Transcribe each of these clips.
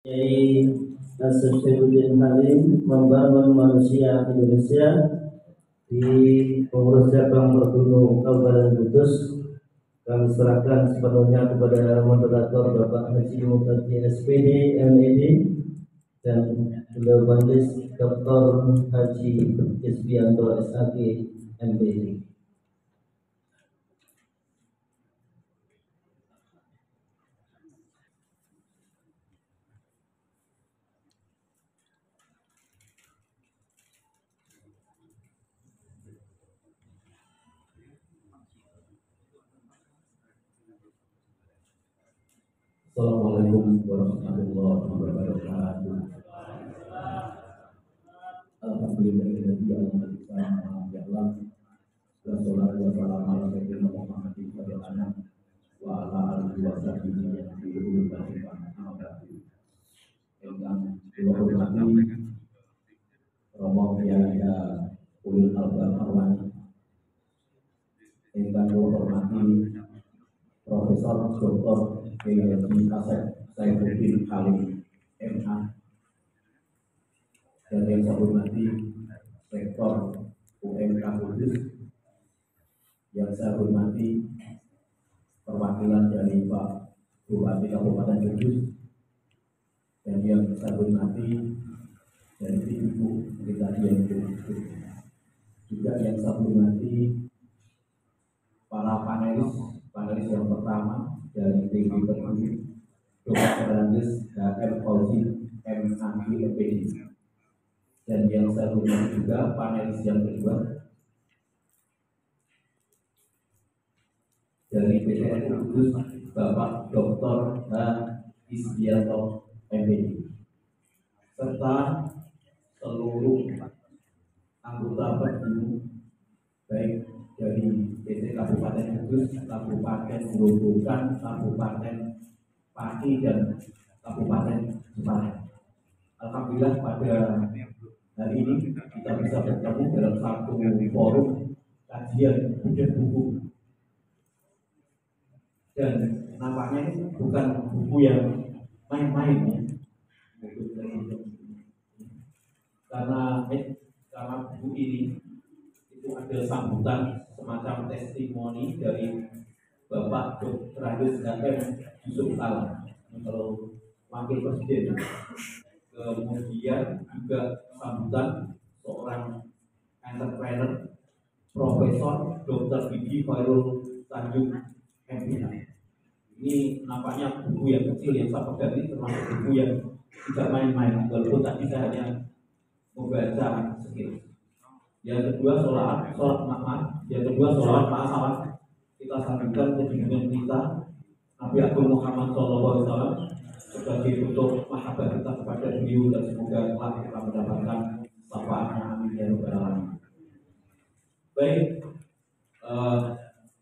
Kiai Nasruddin Halim membangun manusia Indonesia di pengurus cabang Pergunung Kabupaten Kudus. Kami serahkan sepenuhnya kepada moderator Bapak Haji Muhtadi SPD MED dan beliau Majelis Dr. Haji Isbianto SAG MPD. Assalamualaikum warahmatullahi wabarakatuh. Alhamdulillahirabbil alamin. Wassalatu wassalamu ala sayyidina Muhammadin wa ala alihi wa sahbihi yang dengan hormati Romo Kiai Ulil Albab Arwani, dengan hormati Profesor Dr. Kiai Asep Saifuddin Halim MA, dan yang saya hormati Rektor UMK Kudus, yang saya hormati perwakilan dari Pak Bupati Kabupaten Kudus, dan yang saya hormati dari Ibu Brigadier Kudus, juga yang saya hormati para panelis yang pertama dari TV Permudi, Dr. Andes HM Fauzi MAG MPD, dan yang saya hormati juga panelis yang kedua dari PTN Kudus, Bapak Dr. H. Isbianto MPD, serta seluruh anggota Permudi baik dari PT Kabupaten Kudus, Kabupaten Grobogan, Kabupaten Pati, dan Kabupaten Jepara. Alhamdulillah pada hari ini kita bisa bertemu dalam satu forum kajian dan buku, dan nampaknya ini bukan buku yang main-main ya, karena buku ini itu ada sambutan semacam testimoni dari Bapak Dr. Andes HM Yusuf Kala, kalau wakil presiden. Kemudian juga sambutan seorang entrepreneur, Profesor Dr. Didi Khairul Tanjung MPH. Ini nampaknya buku yang kecil yang saya pegang ini termasuk buku yang tidak main-main, walaupun tadi saya hanya membaca sedikit. Yang kedua sholat ma'asawat kita sambungkan kejadian kita Nabi Agung Muhammad SAW sebagai bentuk mahabbah kita kepada beliau, dan semoga kelak kita mendapatkan syafaatnya, amin ya rabbal alamin. Baik,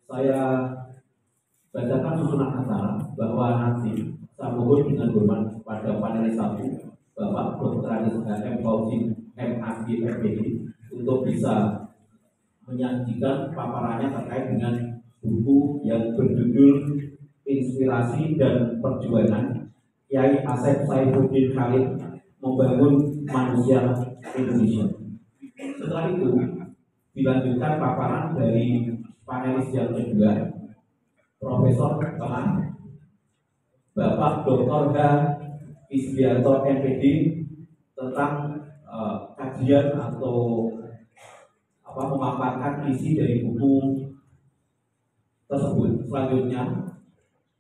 saya bacakan susunan acara bahwa nanti saya mohon dengan hormat pada panelis satu Bapak Dr. Andes HM Fauzi MAG MPD untuk bisa menyajikan paparannya terkait dengan buku yang berjudul Inspirasi dan Perjuangan Kiai Asep Saifuddin Halim Membangun Manusia Indonesia. Setelah itu dilanjutkan paparan dari panelis yang kedua, Profesor Tengah Bapak Dr. H. Isbianto MPD, tentang kajian atau memaparkan isi dari buku tersebut. Selanjutnya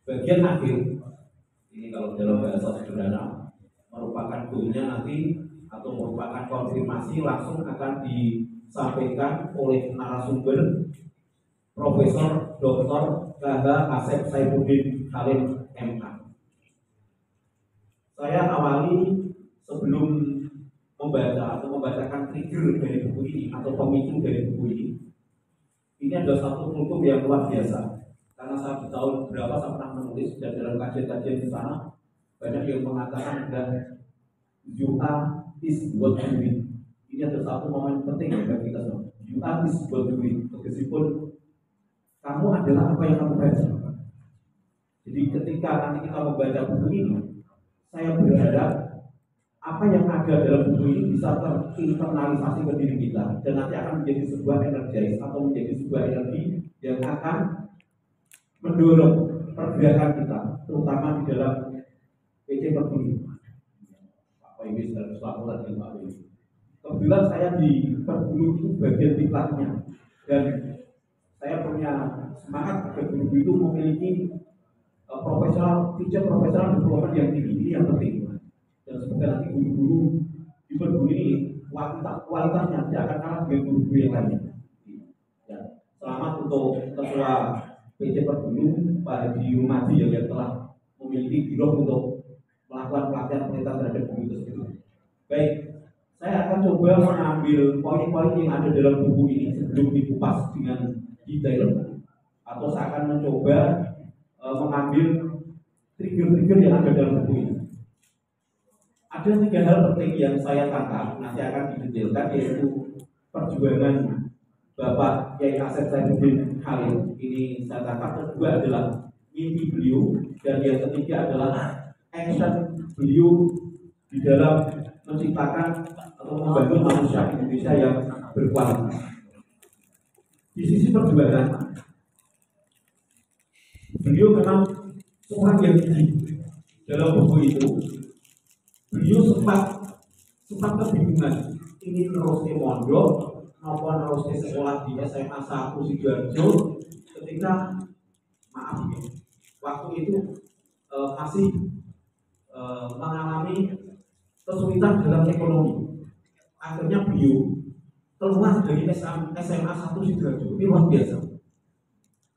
bagian akhir ini, kalau dalam bahasa sederhana, merupakan goalnya nanti atau merupakan konfirmasi, langsung akan disampaikan oleh narasumber Profesor Dr. K.H. Asep Saifuddin Halim MA. Saya awali sebelum membacakan trigger dari buku ini atau pemicu dari buku ini. Ini adalah satu kultur yang luar biasa, karena saya di tahun berapa saya pernah menulis, dan dalam kajian-kajian di sana banyak yang mengatakan dan you are is what you read. Ini adalah satu momen penting bagi kita semua. You are is what you read. Meskipun kamu adalah apa yang kamu baca. Jadi ketika nanti kita membaca buku ini, saya berharap apa yang ada dalam buku ini bisa terinternalisasi ke diri kita dan nanti akan menjadi sebuah energis atau menjadi sebuah energi yang akan mendorong pergerakan kita, terutama di dalam PC Peduli. Pak Iwis dan Selamat dan Pak Iwis. Kebetulan saya di Peduli itu bagian diklatnya dan saya punya semangat agar guru itu memiliki profesional development yang tinggi. Ini yang penting. Dan semoga nanti guru-guru di Peduli ini kualitasnya tidak akan kalah dengan guru-guru yang lainnya. Ya. Selamat untuk ketua PC Peduli Pak Haji Yumadi yang telah memiliki biro untuk melakukan pelatihan pelatihan terhadap guru tersebut. Baik, saya akan coba mengambil poin-poin yang ada dalam buku ini sebelum dikupas dengan detail, atau saya akan mencoba mengambil trigger-trigger yang ada dalam buku ini. Ada 3 hal penting yang saya tangkap, nanti akan didetailkan, yaitu perjuangan Bapak Kiai Asep Saifuddin Khalil. Ini saya tangkap. Kedua adalah mimpi beliau, dan yang ketiga adalah action beliau di dalam menciptakan atau membangun manusia Indonesia yang berkualitas. Di sisi perjuangan, beliau memang seorang yang gigih. Dalam buku itu, beliau sempat kebingungan, ini terus di mondok maupun terus di sekolah di SMA 1 Sidoarjo, ketika maaf ya, waktu itu masih mengalami kesulitan dalam ekonomi. Akhirnya beliau keluar dari SMA 1 Sidoarjo. Ini luar biasa.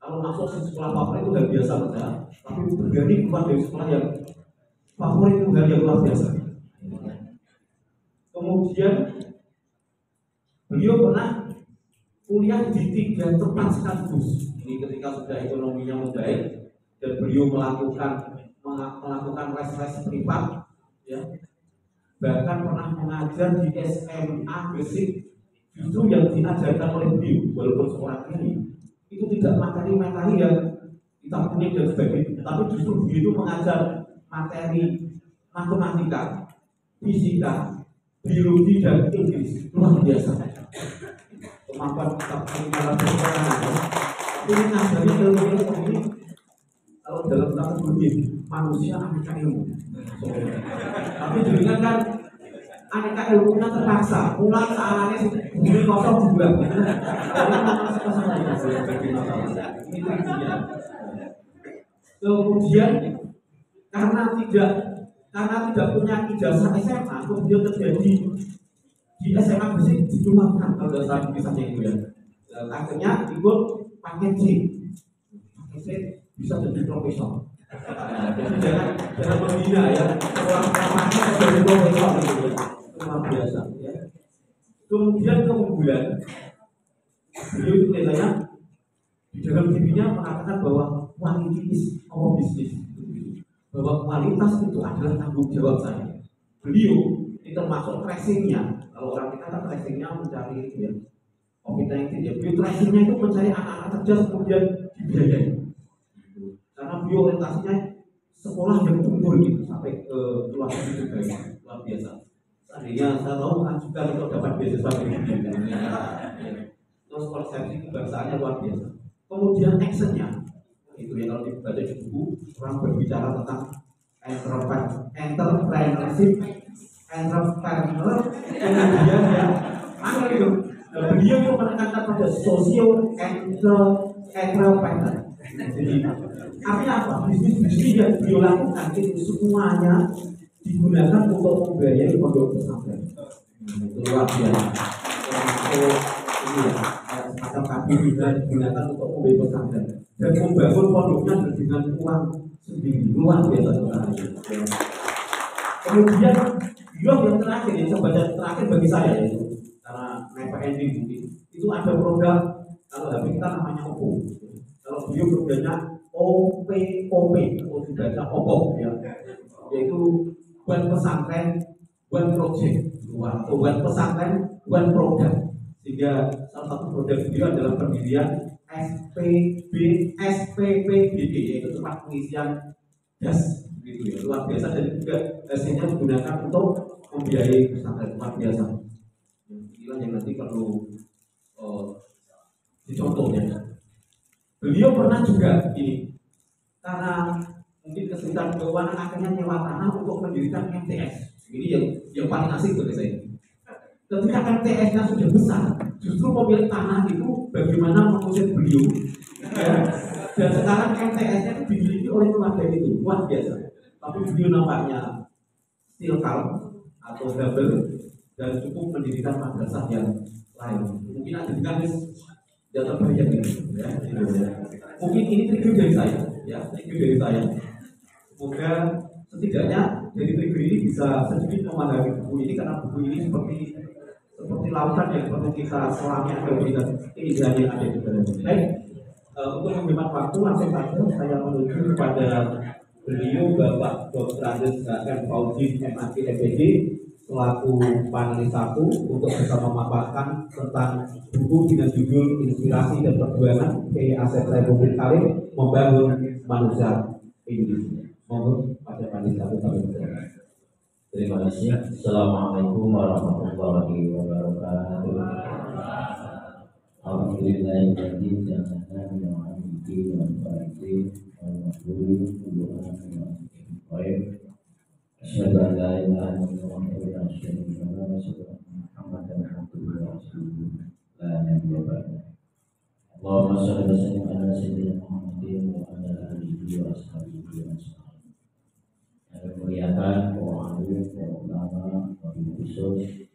Kalau masuk ke sekolah favorit itu udah biasa saja, tapi berani keluar dari sekolah yang favorit itu hal yang luar biasa. Kemudian beliau pernah kuliah di 3 tempat sekaligus. Ini ketika sudah ekonominya membaik dan beliau melakukan les privat, ya. Bahkan pernah mengajar di SMA Gresik. Justru yang diajarkan oleh beliau, walaupun seorang ini itu tidak materi-materi yang ditakuni dan sebagainya, tapi justru beliau itu mengajar materi matematika, fisika, biologi dan Inggris. Luar biasa. Kemampuan kitab peninggalan berperan. Tapi ini ngajari ilmu ini kalau dalam satu dunia manusia aneka ilmu. Tapi juga kan aneka ilmunya terpaksa. Pulang saannya bumi kosong juga. Kemudian karena tidak punya ijazah SMA, kemudian terjadi di SMA Gresik dikeluarkan kalau dasar kisahnya itu ya. Akhirnya ikut paket C. Paket C bisa jadi profesor. Jadi jangan menghina ya. Orang paket jadi profesor gitu. Luar biasa ya. Kemudian keunggulan beliau itu katanya di dalam dirinya mengatakan bahwa quality is our business. Bahwa kualitas itu adalah tanggung jawab saya. Beliau itu termasuk tracingnya. Kalau orang kita kan tracingnya mencari itu ya, COVID-19 ya. Beliau tracingnya itu mencari anak-anak cerdas kemudian dibiayai. Karena beliau orientasinya sekolah yang unggul gitu sampai ke luar negeri, luar biasa. Seandainya saya tahu kan juga kalau dapat beasiswa dari terus persepsi kebangsaannya luar biasa. Kemudian actionnya itu ya, kalau dibaca di buku orang berbicara tentang entrepreneurship, entrepreneur, kemudian yang apa itu? Beliau itu menekankan pada social entrepreneur. Jadi artinya apa? Bisnis yang beliau lakukan itu semuanya digunakan untuk membiayai pondok pesantren. Itu luar biasa. Ini ya, macam kaki juga digunakan untuk membiayai pesantren dan membangun pondoknya dengan uang sendiri. Luar biasa sekali. Kemudian yang terakhir, yang saya baca terakhir bagi saya itu karena never ending mungkin itu ada program, kalau HP kita namanya OPPO. Kalau beliau programnya OPOP atau dibaca OPPO ya, yaitu One Pesantren One Project atau One Pesantren One Program. Sehingga salah satu program beliau adalah pendirian SPPBD, yaitu tempat pengisian gas gitu ya, luar biasa, dan juga hasilnya digunakan untuk membiayai pesantren, luar biasa. Inilah yang nanti perlu dicontoh ya. Beliau pernah juga ini, karena mungkin kesulitan keuangan akhirnya nyewa tanah untuk mendirikan MTS. Ini yang paling asik bagi saya. Ketika MTS-nya sudah besar, justru pemilik tanah itu bagaimana mengusir beliau. Ya. Dan sekarang MTS-nya itu dimiliki oleh keluarga itu, luar biasa. Tapi beliau nampaknya still calm atau humble dan cukup mendirikan madrasah yang lain. Mungkin ada di kampus yang terbanyak gitu, ya. Mungkin ini trigger dari saya, ya, trigger dari saya. Semoga setidaknya dari trigger ini bisa sedikit memahami buku ini, karena buku ini seperti lautan yang perlu kita selami agar kita ini yang ada di dalam. Baik, untuk menghemat waktu langsung saja saya menuju kepada beliau Bapak Dr. Andes Zakan Fauzi MAG FPD selaku panelis 1 untuk bisa memaparkan tentang buku dengan judul Inspirasi dan Perjuangan Kiai Asep Saifuddin Khalil Membangun Manusia Indonesia. Mohon pada panelis 1 kami berterima. Terima kasih. Assalamualaikum warahmatullahi wabarakatuh. Alhamdulillahirobbilalamin. Jangan yang memiliki manfaat Asyhadu an la ilaha illallah wa asyhadu anna Muhammadan abduhu wa rasuluh. La ilaha illallah. Allahumma shalli wa sallim ala sayyidina Muhammadin wa ala alihi wa ashabihi wa sallam. Yang muliakan para alim, para ulama, wabil khusus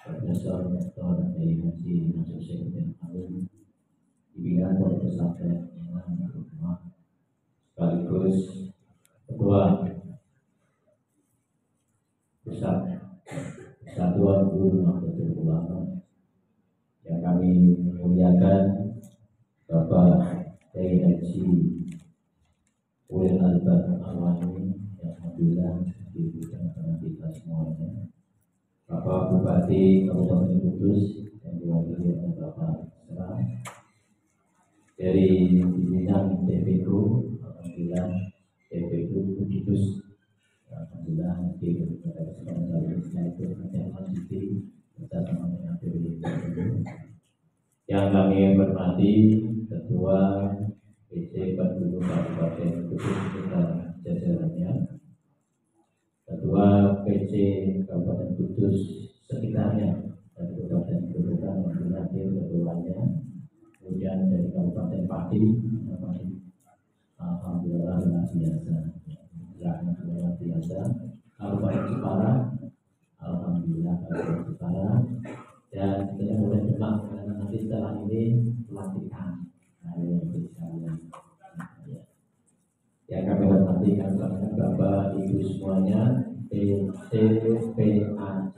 Profesor Dr. Kiai Haji Nasir Saifuddin Khalil, pimpinan Pondok Pesantren Imam Rumah, sekaligus Ketua Pusat Persatuan Guru Nahdlatul Ulama, yang kami muliakan Bapak Kiai Haji Ulil Albab Alwani, yang alhamdulillah di tengah-tengah kita semuanya, Bapak Bupati Kabupaten Kudus yang diwakili oleh Bapak Serang, dari pimpinan DPK, alhamdulillah DPK Kudus, alhamdulillah di kesempatan kali ini itu ada masjid bersama dengan DPK, yang kami hormati Ketua PC Bengkulu Kabupaten Kudus dan jajarannya, Ketua PC Kabupaten Kudus sekitarnya dari Kabupaten Kudus dan wakil ketuanya, kemudian dari Kabupaten Pati, alhamdulillah luar biasa, luar biasa. Kabupaten Jepara, alhamdulillah Kabupaten Jepara, dan kita mulai demak karena nanti setelah ini pelantikan. Ya, kami hormati Bapak Ibu semuanya, PC PAC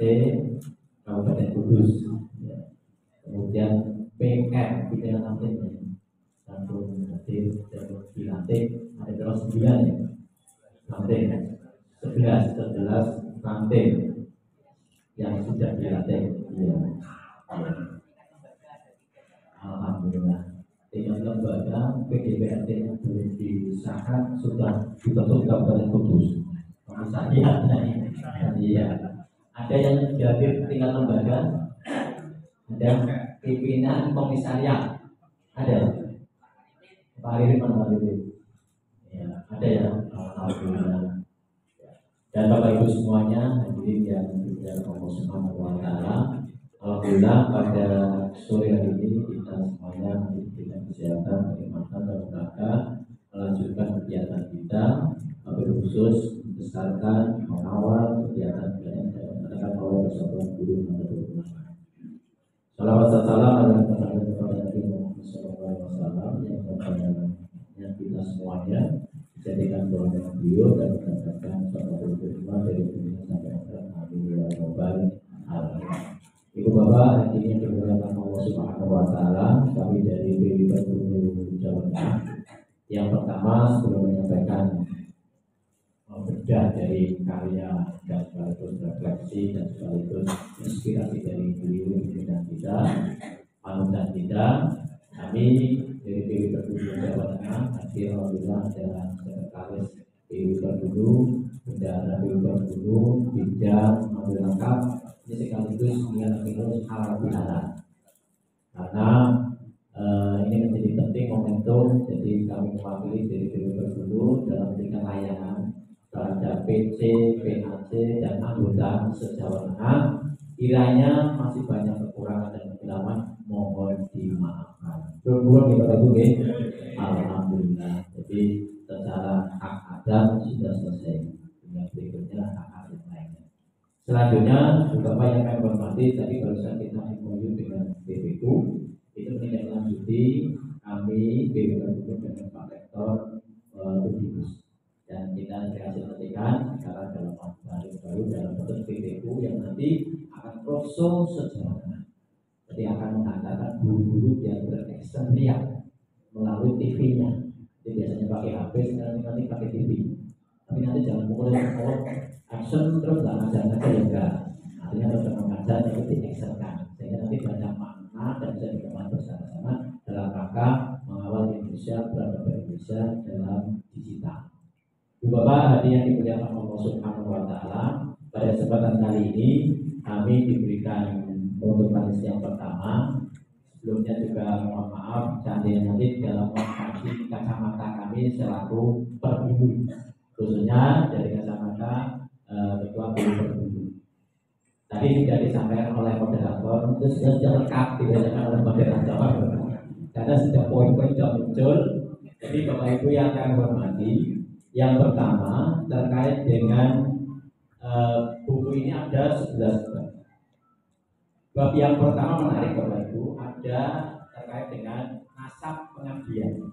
Kabupaten Kudus, ya. Kemudian PM pimpinan lantik langsung hadir dan dilantik ada terus 9 ya, lantik 11 lantik yang sudah dilantik, ya. Alhamdulillah. Dengan lembaga PDPRT yang belum disahkan sudah dibentuk Kabupaten Kudus. Komisariat, iya. Ada yang jadi tingkat lembaga, ada pimpinan komisariat, ada. Pak Arief mana Pak Arief? Ya, ada ya. Alhamdulillah. Dan Bapak Ibu semuanya hadirin yang dimuliakan Allah Subhanahu wa Ta'ala. Alhamdulillah pada sore hari ini kita semuanya diberikan kesehatan, kenikmatan dan rangka melanjutkan kegiatan kita, wabil khusus membesarkan, mengawal kegiatan yang dilaksanakan oleh Persatuan Guru Nahdlatul Ulama. Salawat dan salam kepada Nabi Muhammad SAW yang kita semuanya dijadikan golongan beliau dan mendapatkan suatu hikmah dari dunia sampai akhirat. Amin ya rabbal alamin. Ibu Bapak, hari ini dimuliakan Allah Subhanahu wa Ta'ala, kami dari PB Bengkulu Jawa Tengah. Yang pertama, sebelum menyampaikan bedah dari karya dan sekaligus refleksi dan sekaligus inspirasi dari beliau pimpinan kita, panutan kita, kami dari PB Bengkulu Jawa Tengah hadir alhamdulillah adalah sekretaris PB kemudian mobil lengkap ini sekaligus mengingat halal bihalal karena ini menjadi penting momentum. Jadi kami mewakili dari Berbulu dalam memberikan layanan terhadap PC, PAC dan anggota sejauh mana kiranya masih banyak kekurangan dan kekeliruan mohon dimaafkan. Berbuat kita itu alhamdulillah. Jadi secara hak adat sudah selesai. Yang berikutnya hak adat lainnya. Selanjutnya Bapak yang kami hormati, tadi barusan kita MOU dengan BPU itu menindaklanjuti kami BPU dengan Pak Rektor Udibus dan kita realisasikan sekarang dalam baru dalam bentuk BPU yang nanti akan proses sejarah. Jadi akan mengatakan guru-guru yang bereksteriak melalui TV-nya. Jadi biasanya pakai HP, sekarang nanti pakai TV. Tapi nanti jangan pukul action terus nggak ngajar aja ya enggak. Artinya harus mengajar tapi diaksenkan sehingga nanti banyak makna dan bisa dikembangkan bersama-sama dalam rangka mengawal Indonesia berada Indonesia dalam digital. Bapak hadirin yang dimuliakan Allah Subhanahu wa taala, pada kesempatan kali ini kami diberikan penutupan yang pertama. Sebelumnya juga mohon maaf seandainya nanti dalam mengkaji kacamata kami selaku perbulu, khususnya dari kacamata ketua perbulu. Tadi sudah disampaikan oleh moderator, itu sudah lengkap dibacakan oleh moderator karena sudah poin-poin sudah muncul. Jadi Bapak Ibu yang kami hormati, yang pertama terkait dengan buku ini ada 11 bab. Bab yang pertama menarik Bapak Ibu, ada terkait dengan nasab pengabdian.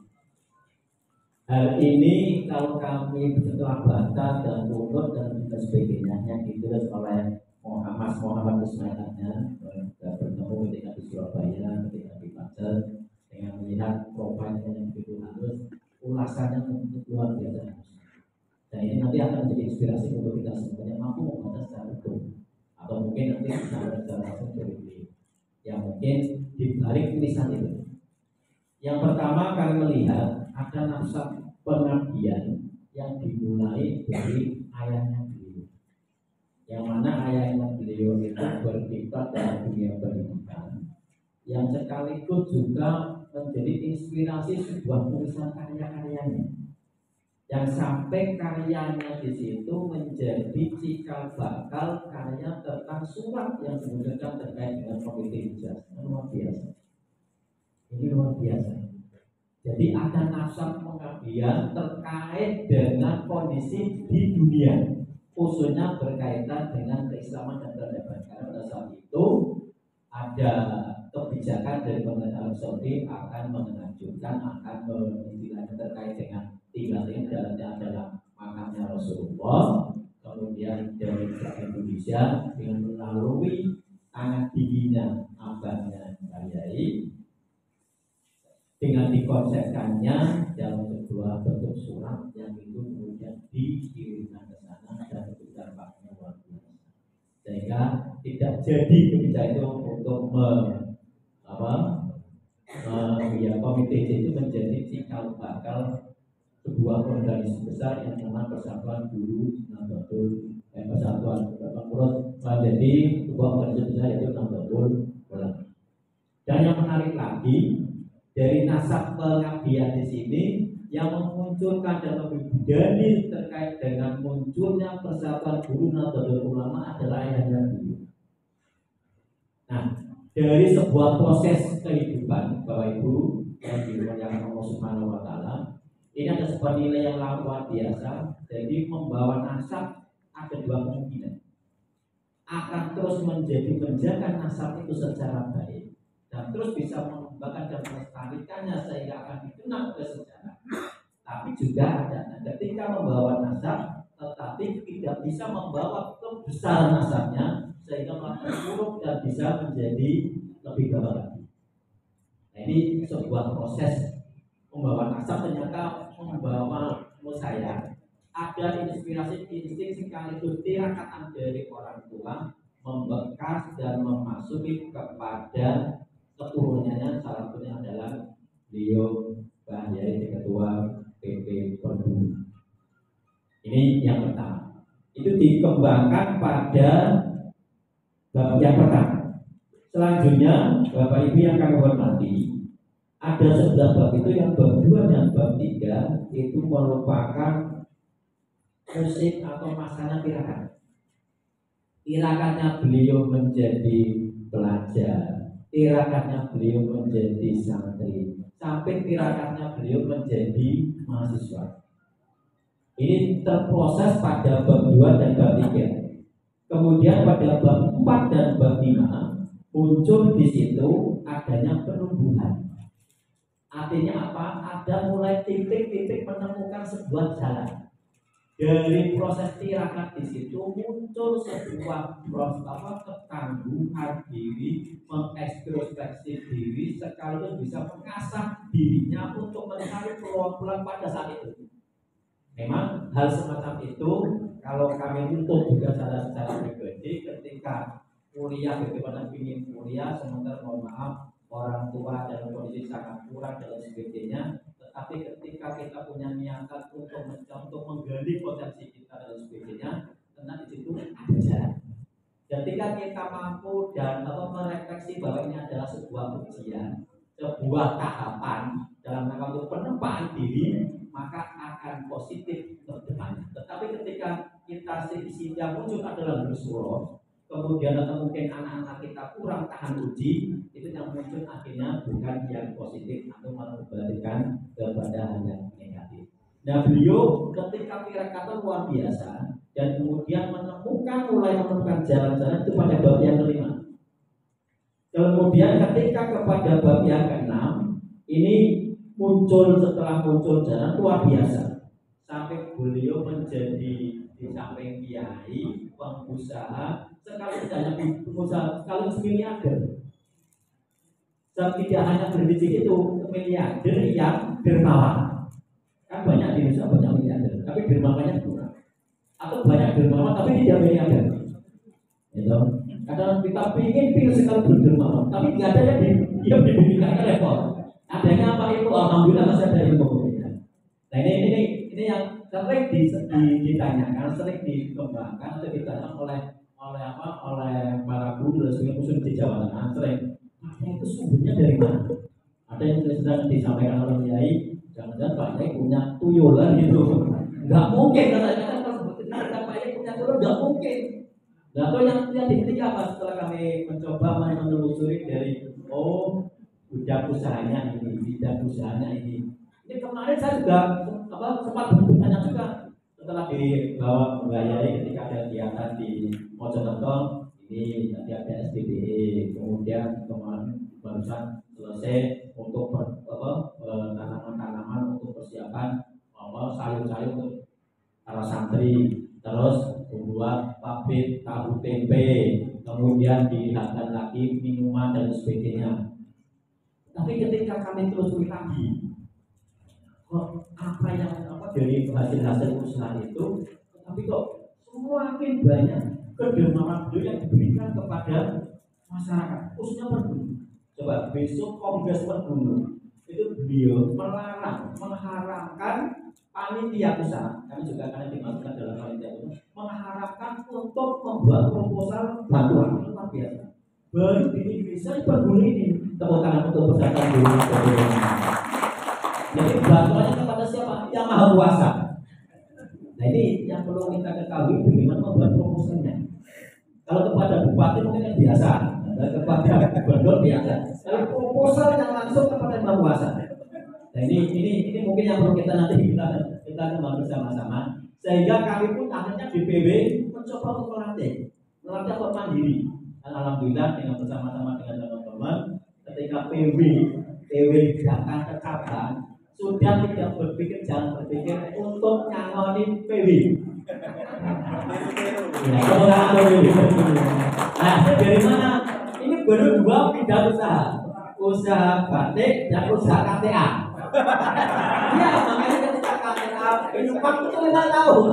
Hal ini kalau kami setelah baca dan urut dan sebagainya yang ditulis oleh Muhammad Ismailnya bertemu ketika di Surabaya, ketika di Pacet, dengan melihat profilnya yang begitu halus, ulasannya untuk luar biasa. Dan ini nanti akan menjadi inspirasi untuk kita semuanya mampu membaca secara utuh atau mungkin nanti secara langsung dari beliau yang mungkin dibalik tulisan itu. Yang pertama kami melihat ada nasab pengabdian yang dimulai dari ayahnya beliau, yang mana ayahnya beliau itu berkiprah dalam dunia pendidikan, yang sekaligus juga menjadi inspirasi sebuah tulisan karya-karyanya, yang sampai karyanya di situ menjadi cikal bakal karya tentang surat yang kemudian terkait dengan komite hijaz. Luar biasa. Ini luar biasa. Jadi ada nasab pengabdian terkait dengan kondisi di dunia, khususnya berkaitan dengan keislaman dan peradaban. Karena pada saat itu ada kebijakan dari pemerintah Arab Saudi akan menganjurkan, akan mengistilahnya terkait dengan tiga yang dalamnya adalah makamnya Rasulullah, kemudian dari Indonesia dengan melalui tangan dinginnya abahnya Kiai dengan dikonsepkannya dalam sebuah bentuk surat yang itu kemudian dikirimkan ke sana dan itu dampaknya luar biasa. Sehingga tidak jadi kebijakan itu untuk komite itu menjadi cikal bakal sebuah organisasi besar yang namanya Persatuan Guru Nahdlatul Persatuan Pengurus menjadi sebuah organisasi besar yaitu Nahdlatul Ulama. Dan yang menarik lagi dari nasab pengabdian di sini yang memunculkan dan membidani terkait dengan munculnya Persatuan Guru Nahdlatul Ulama adalah ayahnya beliau. Nah, dari sebuah proses kehidupan Bapak Ibu yang dimuliakan Allah Subhanahu wa taala, ini ada sebuah nilai yang luar biasa. Jadi membawa nasab ada dua kemungkinan. Akan terus menjaga nasab itu secara baik dan terus bisa mengembangkan dan melestarikannya sehingga akan dikenal oleh sejarah. Tapi juga ada ketika membawa nasab tetapi tidak bisa membawa kebesaran nasabnya sehingga malah buruk dan bisa menjadi lebih bawah lagi. Nah, ini sebuah proses membawa nasab ternyata membawa saya ada inspirasi insting sekaligus tirakat dari orang tua membekas dan memasuki kepada keturunannya, salah satunya adalah beliau Pak Yai Ketua PP Perbulu. Ini yang pertama. Itu dikembangkan pada bab yang pertama. Selanjutnya, Bapak Ibu yang kami hormati, ada 11 bab itu yang bab 2 dan bab 3 itu merupakan musik atau masalah tirakat. Tirakatnya beliau menjadi pelajar, tirakatnya beliau menjadi santri, sampai tirakatnya beliau menjadi mahasiswa. Ini terproses pada bab 2 dan bab 3. Kemudian pada bab 4 dan bab 5 muncul di situ adanya penumbuhan. Artinya apa? Ada mulai titik-titik menemukan sebuah jalan. Dari proses tirakat di situ muncul sebuah proses ketangguhan diri, mengintrospeksi diri, sekaligus bisa mengasah dirinya untuk mencari peluang-peluang pada saat itu. Memang hal semacam itu kalau kami untuk juga secara pribadi ketika kuliah bagaimana ingin kuliah sementara mohon maaf orang tua dalam kondisi sangat kurang dan sebagainya. Tapi ketika kita punya niatan untuk menggali potensi kita dan sebagainya, tenang di situ ada jalan. Ketika kita mampu dan merefleksi bahwa ini adalah sebuah ujian, sebuah tahapan dalam rangka untuk penempaan diri, maka akan positif ke depan. Tetapi ketika kita sisi yang muncul adalah bersuruh, kemudian atau mungkin anak-anak kita kurang tahan uji, itu yang muncul akhirnya bukan yang positif atau mengembalikan kepada hal yang negatif. Nah beliau ketika tirakatnya luar biasa dan kemudian mulai menemukan jalan-jalan itu pada bab yang kelima. Kemudian ketika kepada bab yang keenam ini setelah muncul jalan luar biasa sampai beliau menjadi di samping kiai, pengusaha, sekaligus hanya pengusaha, sekaligus miliarder. Dan tidak hanya berbicara itu miliarder yang dermawan. Kan banyak di Indonesia banyak miliarder, tapi dermawannya kurang. Atau banyak dermawan tapi tidak miliarder. Gitu. Kadang kita pingin sekali berdermawan, tapi tidak ada yang diberikan repot. Adanya apa itu? Alhamdulillah saya dari pemerintah. Nah ini yang sering ditanyakan, sering dikembangkan atau ditanyakan oleh para guru dan khususnya di Jawa Tengah sering. Itu sumbernya dari mana? Ada yang sedang disampaikan oleh Kiai, jangan-jangan Pak Kiai punya tuyulan gitu. Enggak mungkin kata Pak Kiai punya tuyul, enggak mungkin. Nah, atau yang diketik apa setelah kami mencoba menelusuri dari bidang usahanya ini. Ini kemarin saya juga sempat bertanya juga setelah dibawa Mbak ketika ada kegiatan di Mojokerto ini nanti ada SPBE, kemudian kemarin barusan selesai untuk tanaman-tanaman untuk persiapan sayur-sayur untuk para santri, terus membuat pabrik tahu tempe, kemudian dilihatkan lagi minuman dan sebagainya. Tapi ketika kami terus lagi, apa yang dari hasil usaha itu, tapi kok semakin banyak kedermawan beliau yang diberikan kepada masyarakat, khususnya Perbunu. Coba besok Kongres Perbunu itu beliau mengharapkan panitia usaha, kami juga akan dimasukkan dalam panitia usaha, mengharapkan untuk membuat proposal bantuan luar biasa. Baru di Indonesia Perbunu ini tepuk tangan untuk persatuan dulu. Jadi bantuannya kepada siapa? Yang Maha Kuasa. Nah ini yang perlu kita ketahui bagaimana membuat proposalnya. Kalau kepada bupati mungkin biasa, kepada gubernur biasa. Kalau proposal yang langsung kepada Maha Kuasa. Nah ini mungkin yang perlu kita nanti kita kembang bersama-sama. Sehingga kami pun akhirnya DPW mencoba untuk melatih mandiri. Dan alhamdulillah dengan bersama-sama dengan teman-teman, ketika PW datang ke cabang sudah tidak jangan berpikir untuk nyalonin PW. Nah, dari mana? Ini baru 2 bidang usaha batik dan usaha KTA. Iya, makanya ketika KTA Inupak itu 5 tahun,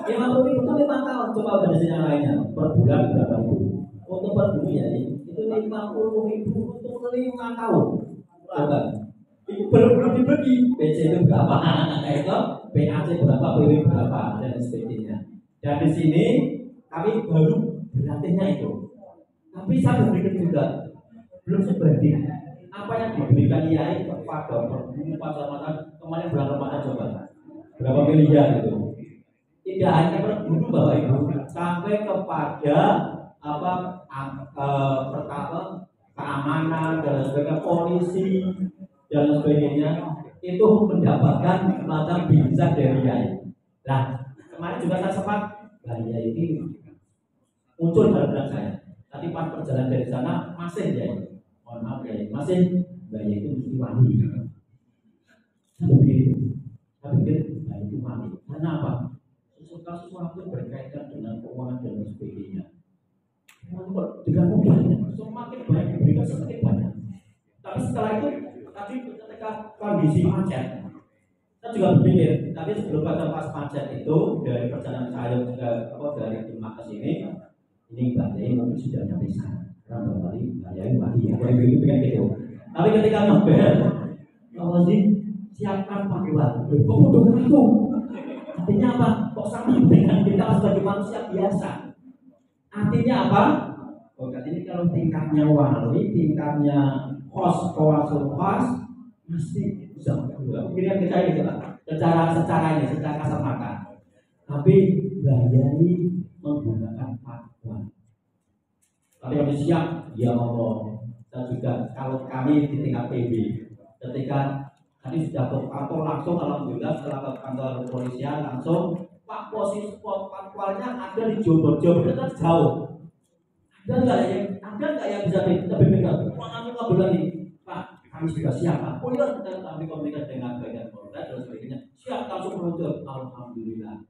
50.000 itu 5 tahun. Coba ada yang lainnya, per bulan berapa ribu? Untuk per bulan ya, itu 50.000 untuk 5 tahun. Coba. Itu belum dibagi. PC itu berapa? Itu PAC berapa? PW berapa? Dan sebagainya. Dan di sini kami baru berlatihnya itu. Tapi saya berpikir juga belum sebanding apa yang diberikan IAI kepada perguru kacamata kemarin bulan Ramadan coba berapa miliar itu. Tidak hanya perguru Bapak Ibu, sampai kepada pertama keamanan dan sebagainya, polisi dan sebagainya itu mendapatkan semacam bisa dari IAI. Nah kemarin juga saya sempat IAI ini muncul dalam benak saya. Tapi pas perjalanan dari sana masih ya, mohon maaf ya, masih banyak itu mesti wali. Saya pikir itu wali. Karena apa? Sesuatu berkaitan dengan keuangan dan sebagainya. Dengan mudahnya, semakin banyak diberikan semakin banyak. Tapi setelah itu, tadi ketika kondisi macet, saya juga berpikir. Tapi sebelum pada pas macet itu dari perjalanan saya juga dari Demak ke sini. Ini Mbak Yai mungkin sudah nyampe sana. Karena Mbak Yai mati ya. Kalau begitu pengen gitu. Tapi ketika nyampe, Allah sih siapkan panduan. Kok udah aku? Artinya apa? Kok sama dengan kita sebagai manusia biasa? Artinya apa? Oh, ini kalau tingkatnya wali, tingkatnya host, kawasul host, mesti bisa berdua. Ini yang kita ini secara kasar mata. Tapi Mbak Yai menggunakan fatwa. Tapi kami siap, ya Allah. Dan juga kalau kami di tingkat PB, ketika tadi sudah ke kantor langsung, alhamdulillah setelah ke kantor kepolisian langsung, Pak posisi fatwanya ada di Jombor itu kan jauh. Ada nggak yang bisa lebih pegang? Kami ngobrol lagi, Pak, kami sudah siap Pak. Oh iya, kita kami komunikasi dengan bagian Polres dan sebagainya. Siap langsung meluncur, alhamdulillah.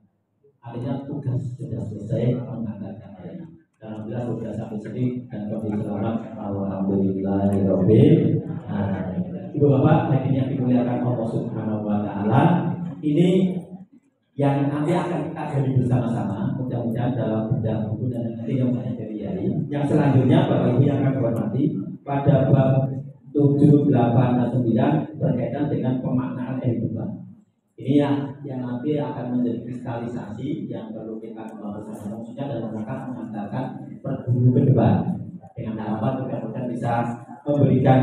Artinya tugas sudah selesai mengantarkan saya. Alhamdulillah sudah sampai sini dan kami selamat. Alhamdulillahirobbil alamin. Ibu Bapak, hadirin yang dimuliakan Allah Subhanahu Wa Taala, ini yang nanti akan kita gali bersama-sama. Mudah-mudahan dalam bidang buku dan nanti yang banyak dari IAI. Yang selanjutnya Bapak Ibu yang akan hormati pada bab 7, 8, dan 9 berkaitan dengan pemaknaan kehidupan. Ini yang nanti akan menjadi kristalisasi yang perlu kita kembangkan bersama maksudnya dalam rangka mengantarkan perguru ke depan dengan harapan mudah-mudahan bisa memberikan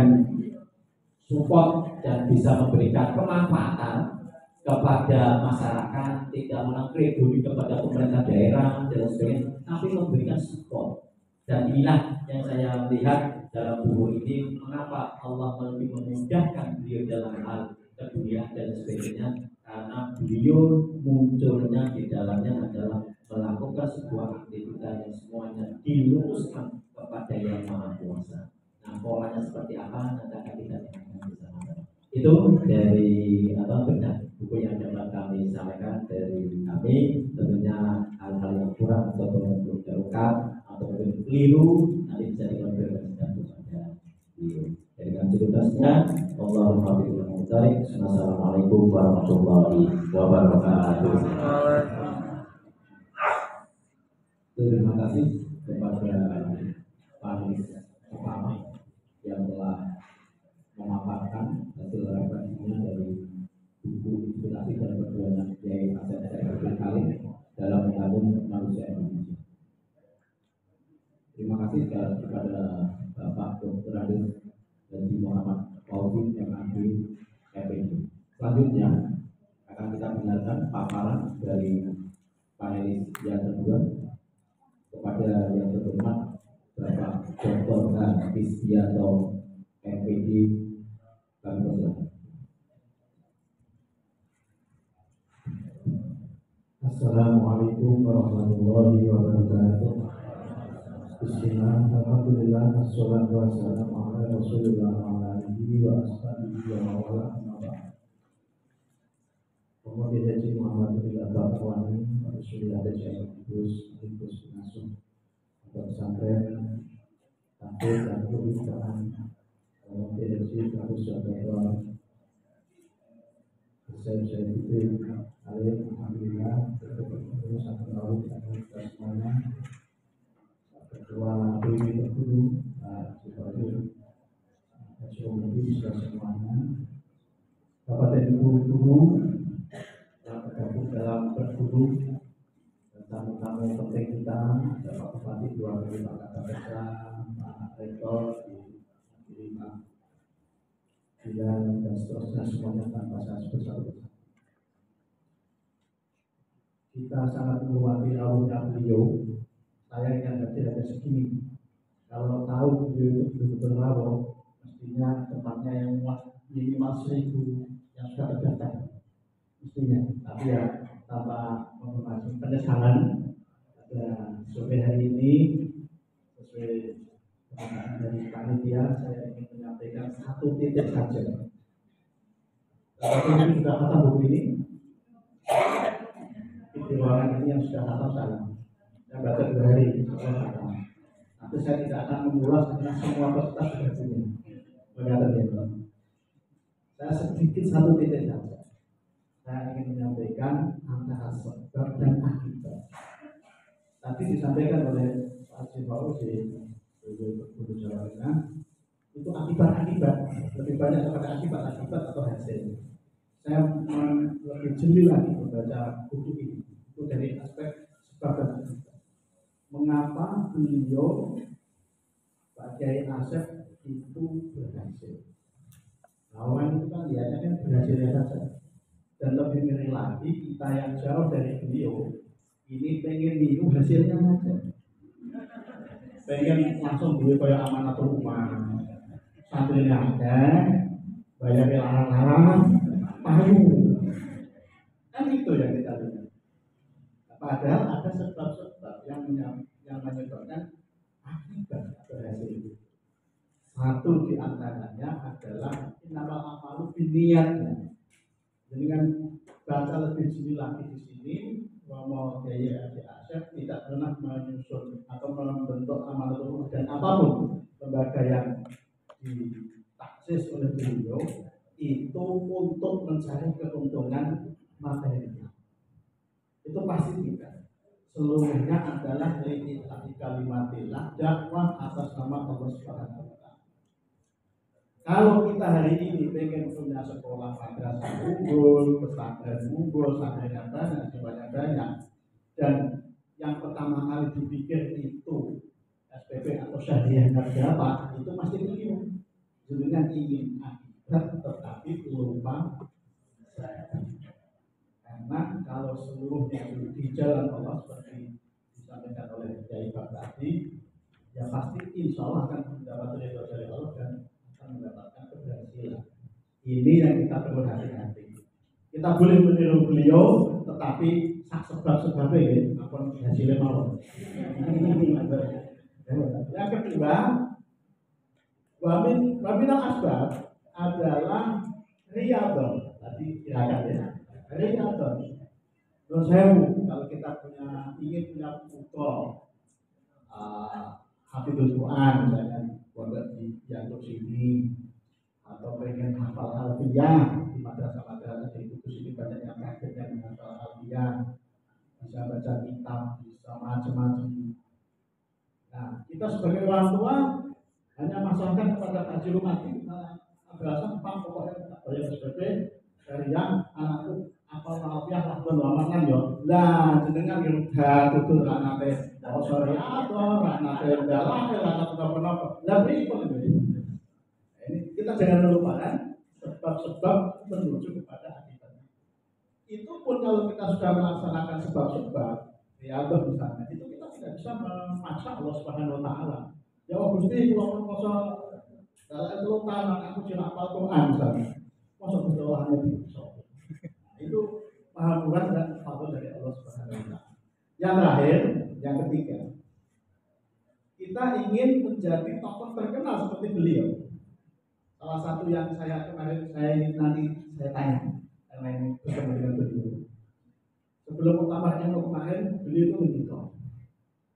support dan bisa memberikan pemanfaatan kepada masyarakat, tidak mengkreduli kepada pemerintah daerah dan sebagainya, tapi memberikan support. Dan inilah yang saya lihat dalam buku ini, mengapa Allah lebih memudahkan beliau dalam hal keduniaan dan sebagainya. Karena beliau munculnya di dalamnya adalah melakukan sebuah aktivitas yang semuanya diluruskan kepada Yang Maha Kuasa. Nah, polanya seperti apa nanti akan kita dengarkan bersama. Itu dari benar buku yang dapat kami sampaikan dari kami. Tentunya hal-hal yang kurang atau belum terungkap atau belum keliru nanti bisa dikonfirmasikan kepada beliau. Jadi kami tugasnya Allahumma bihamdika. Assalamualaikum warahmatullahi wabarakatuh. Terima kasih kepada panelis pertama yang telah memaparkan hasil refleksinya dari buku inspirasi dan perjuangan Kiai Asep Said dalam membangun manusia Indonesia. Terima kasih kepada Bapak Dr. Adis dan Muhammad Fauzin yang ahli FPG. Selanjutnya akan kita dengarkan paparan dari panelis yang kedua kepada yang terhormat Bapak Dr. Adis Yanto FPG. Kami persilakan. Assalamualaikum warahmatullahi wabarakatuh. Bismillah, alhamdulillah, assalatu wassalamu ala rasulillah wa ala alihi wa ashabihi wa mawala amma. Pemuda Haji Muhammad bin Abdul Wani, Rasulullah dan Syekh Kudus, Kudus Pengasuh atau pesantren, takut dan kebijakan. Pemuda Haji Kudus Abdul Saya Fitri Alim, alhamdulillah, terus satu tahun kita semuanya. Ketua PB Terkudu, sebagai Haji sudah semuanya. Bapak dan Ibu guru yang tergabung dalam Terkudu dan tamu-tamu penting kita, ada Pak Bupati, dua kali Pak Kapolda, Pak Rektor, Pak dan seterusnya semuanya tanpa saya sebut satu. Kita sangat menghormati alumni beliau. Saya yang ada segini. Kalau tahu beliau itu betul-betul rawon, mestinya tempatnya yang minimal 1.000 yang sudah terdaftar. Mestinya, tapi ya tanpa menghormati penyesalan. Sore hari ini sesuai permintaan dari panitia, saya ingin menyampaikan satu titik saja. Kalau ini sudah khatam buku ini, di ruangan ini yang sudah khatam saya baca 2 hari setelah khatam. Tapi saya tidak akan mengulas karena semua peserta sudah punya. Bagaimana? Saya sedikit satu titik saja. Saya ingin menyampaikan antara sebab dan akibat. Tadi disampaikan oleh Pak Sibawu di Guru Jawa Tengah, itu akibat-akibat, lebih banyak kepada akibat-akibat atau hasil. Saya lebih jeli lagi membaca buku ini, itu dari aspek sebab dan akibat. Mengapa beliau Pak Kiai Asep itu berhasil? Lawan itu kan lihatnya kan berhasilnya saja. Dan lebih ngeri lagi, kita yang jauh dari beliau ini pengen niru hasilnya saja. Pengen langsung duit kayak amanatul umah. Santrinya ada, bayar larang-larang, payu. Kan itu yang kita lihat. Padahal ada sebab-sebab yang menyebabkan akibat berhasil. Satu di antaranya adalah innamal a'malu binniyat. Dengan baca lebih jeli lagi di sini, Romo Kiai Asep tidak pernah menyusun atau membentuk amanatul umah dan apapun lembaga yang ditaksis oleh beliau itu untuk mencari keuntungan material. Itu pasti tidak. Seluruhnya adalah lillahi kalimatillah, dakwah atas nama Allah Subhanahu wa taala. Kalau kita hari ini pengen punya sekolah madrasah unggul, pesantren unggul, santrinya banyak, sebanyak-banyak, dan yang pertama kali dipikir itu SPP atau syariah berapa, itu pasti keliru. Dengan ingin akibat tetapi lupa karena kalau seluruhnya itu di jalan Allah seperti disampaikan oleh Kiai Pak tadi, ya pasti insya Allah akan mendapat ridho dari Allah dan mendapatkan keberhasilan. Ini yang kita perlu hati-hati. Kita boleh meniru beliau, tetapi sebab-sebabnya ya, apa hasilnya mau. Yang kedua, waminal asbab adalah riyadhah. Tadi kirakan ya, riyadhah. Terus kalau kita ingin punya putra hafidhul Quran misalnya, pondok di Yantuk sini, atau pengen hafal alfiyah di madrasah-madrasah di Kudus ini banyak yang kaget yang menghafal alfiyah, bisa baca kitab, bisa macam-macam. Nah, kita sebagai orang tua hanya masalahkan kepada tajil mati, madrasah 4 pokoknya tak bayar SPP dari yang anakku hafal alfiyah lakon lamanan yo. Lah jenengan yo tutur anake oh sorry atau anake dalam anak apa-apa. Lah pripun ini kita jangan melupakan sebab-sebab menuju kepada akibatnya. Itu pun kalau kita sudah melaksanakan sebab-sebab, ya misalnya, itu kita tidak bisa memaksa Allah Subhanahu Wa Taala. Ya Gusti, kalau masa kalau itu tanah aku tidak hafal Quran misalnya, masa berdoanya bisa. Itu pahamuran dan fatwa dari Allah Subhanahu Wa Taala. Yang terakhir, yang ketiga, kita ingin menjadi tokoh terkenal seperti beliau. Salah satu yang saya kemarin saya tanya karena ini bertemu dengan beliau. Sebelum muktamarnya kemarin beliau itu menikah.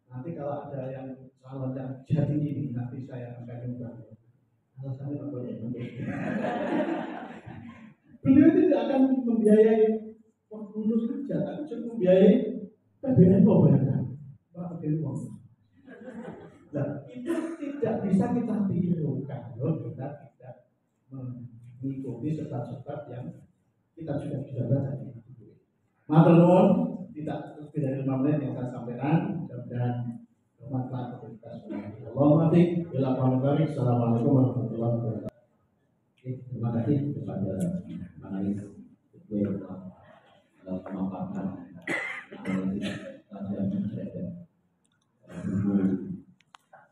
Nanti kalau ada yang calon yang jadi ini nanti saya akan coba. Alasannya apa ya? Beliau tidak akan membiayai lulus kerja, tapi cuma membiayai PBN kok bayarkan. Pak PBN kok. Nah, itu tidak bisa kita tiru kalau kita tidak mengikuti sebab-sebab yang kita sudah baca di buku. Matur nuwun, tidak lebih dari 5 menit yang saya Allahumma ati ila qaulika. Assalamualaikum warahmatullahi wabarakatuh. Terima kasih kepada panelis kedua yang telah memaparkan analisis kajian terhadap buku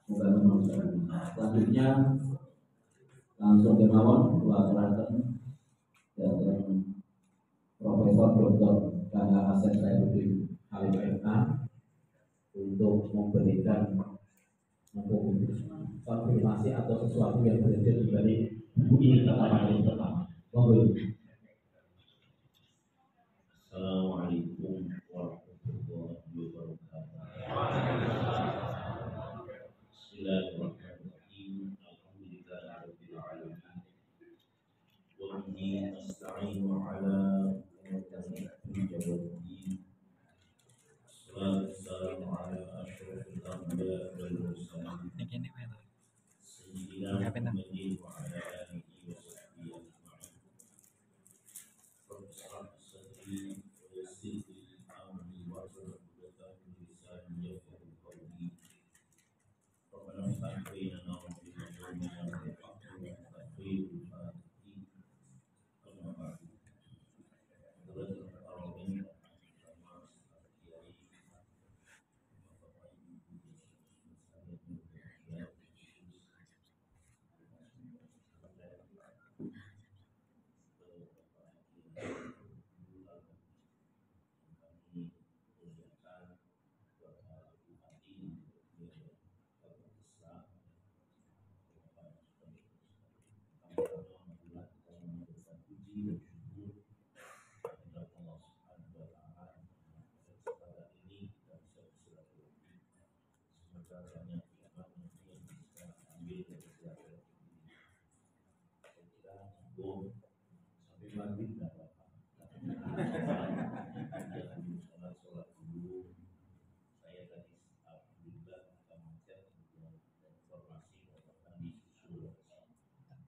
Moga Manusia. Selanjutnya langsung ke mawon pelatihan dan Profesor Dr. K.H. Asep Saifuddin Halim MA untuk memberikan konfirmasi atau sesuatu yang terjadi dari buku ini kata panelis pertama. Monggo. Assalamualaikum warahmatullahi wabarakatuh. Bismillahirrahmanirrahim. Alhamdulillahirabbil alamin. Wa bihi nasta'inu ala umuri dunya waddin. Wassalamu ala asyrafil anbiya'i wal mursalin. Sayyidina Muhammadin wa ala alihi wa sahbihi ajma'in. Rabbi sadri wa yassir li amri wahlul 'uqdatam min lisani yafqahu qawli. Rabbana iftah bainana wa baina qaumina bil haqqi wa anta khairul fatihin. Amma ba'du. Hadirin hadirin sama kiai Bapak Ibu saya sampai maghrib nggak apa-apa. Jangan sholat dulu. Saya tadi alhamdulillah kita macet dengan informasi bahwa di susul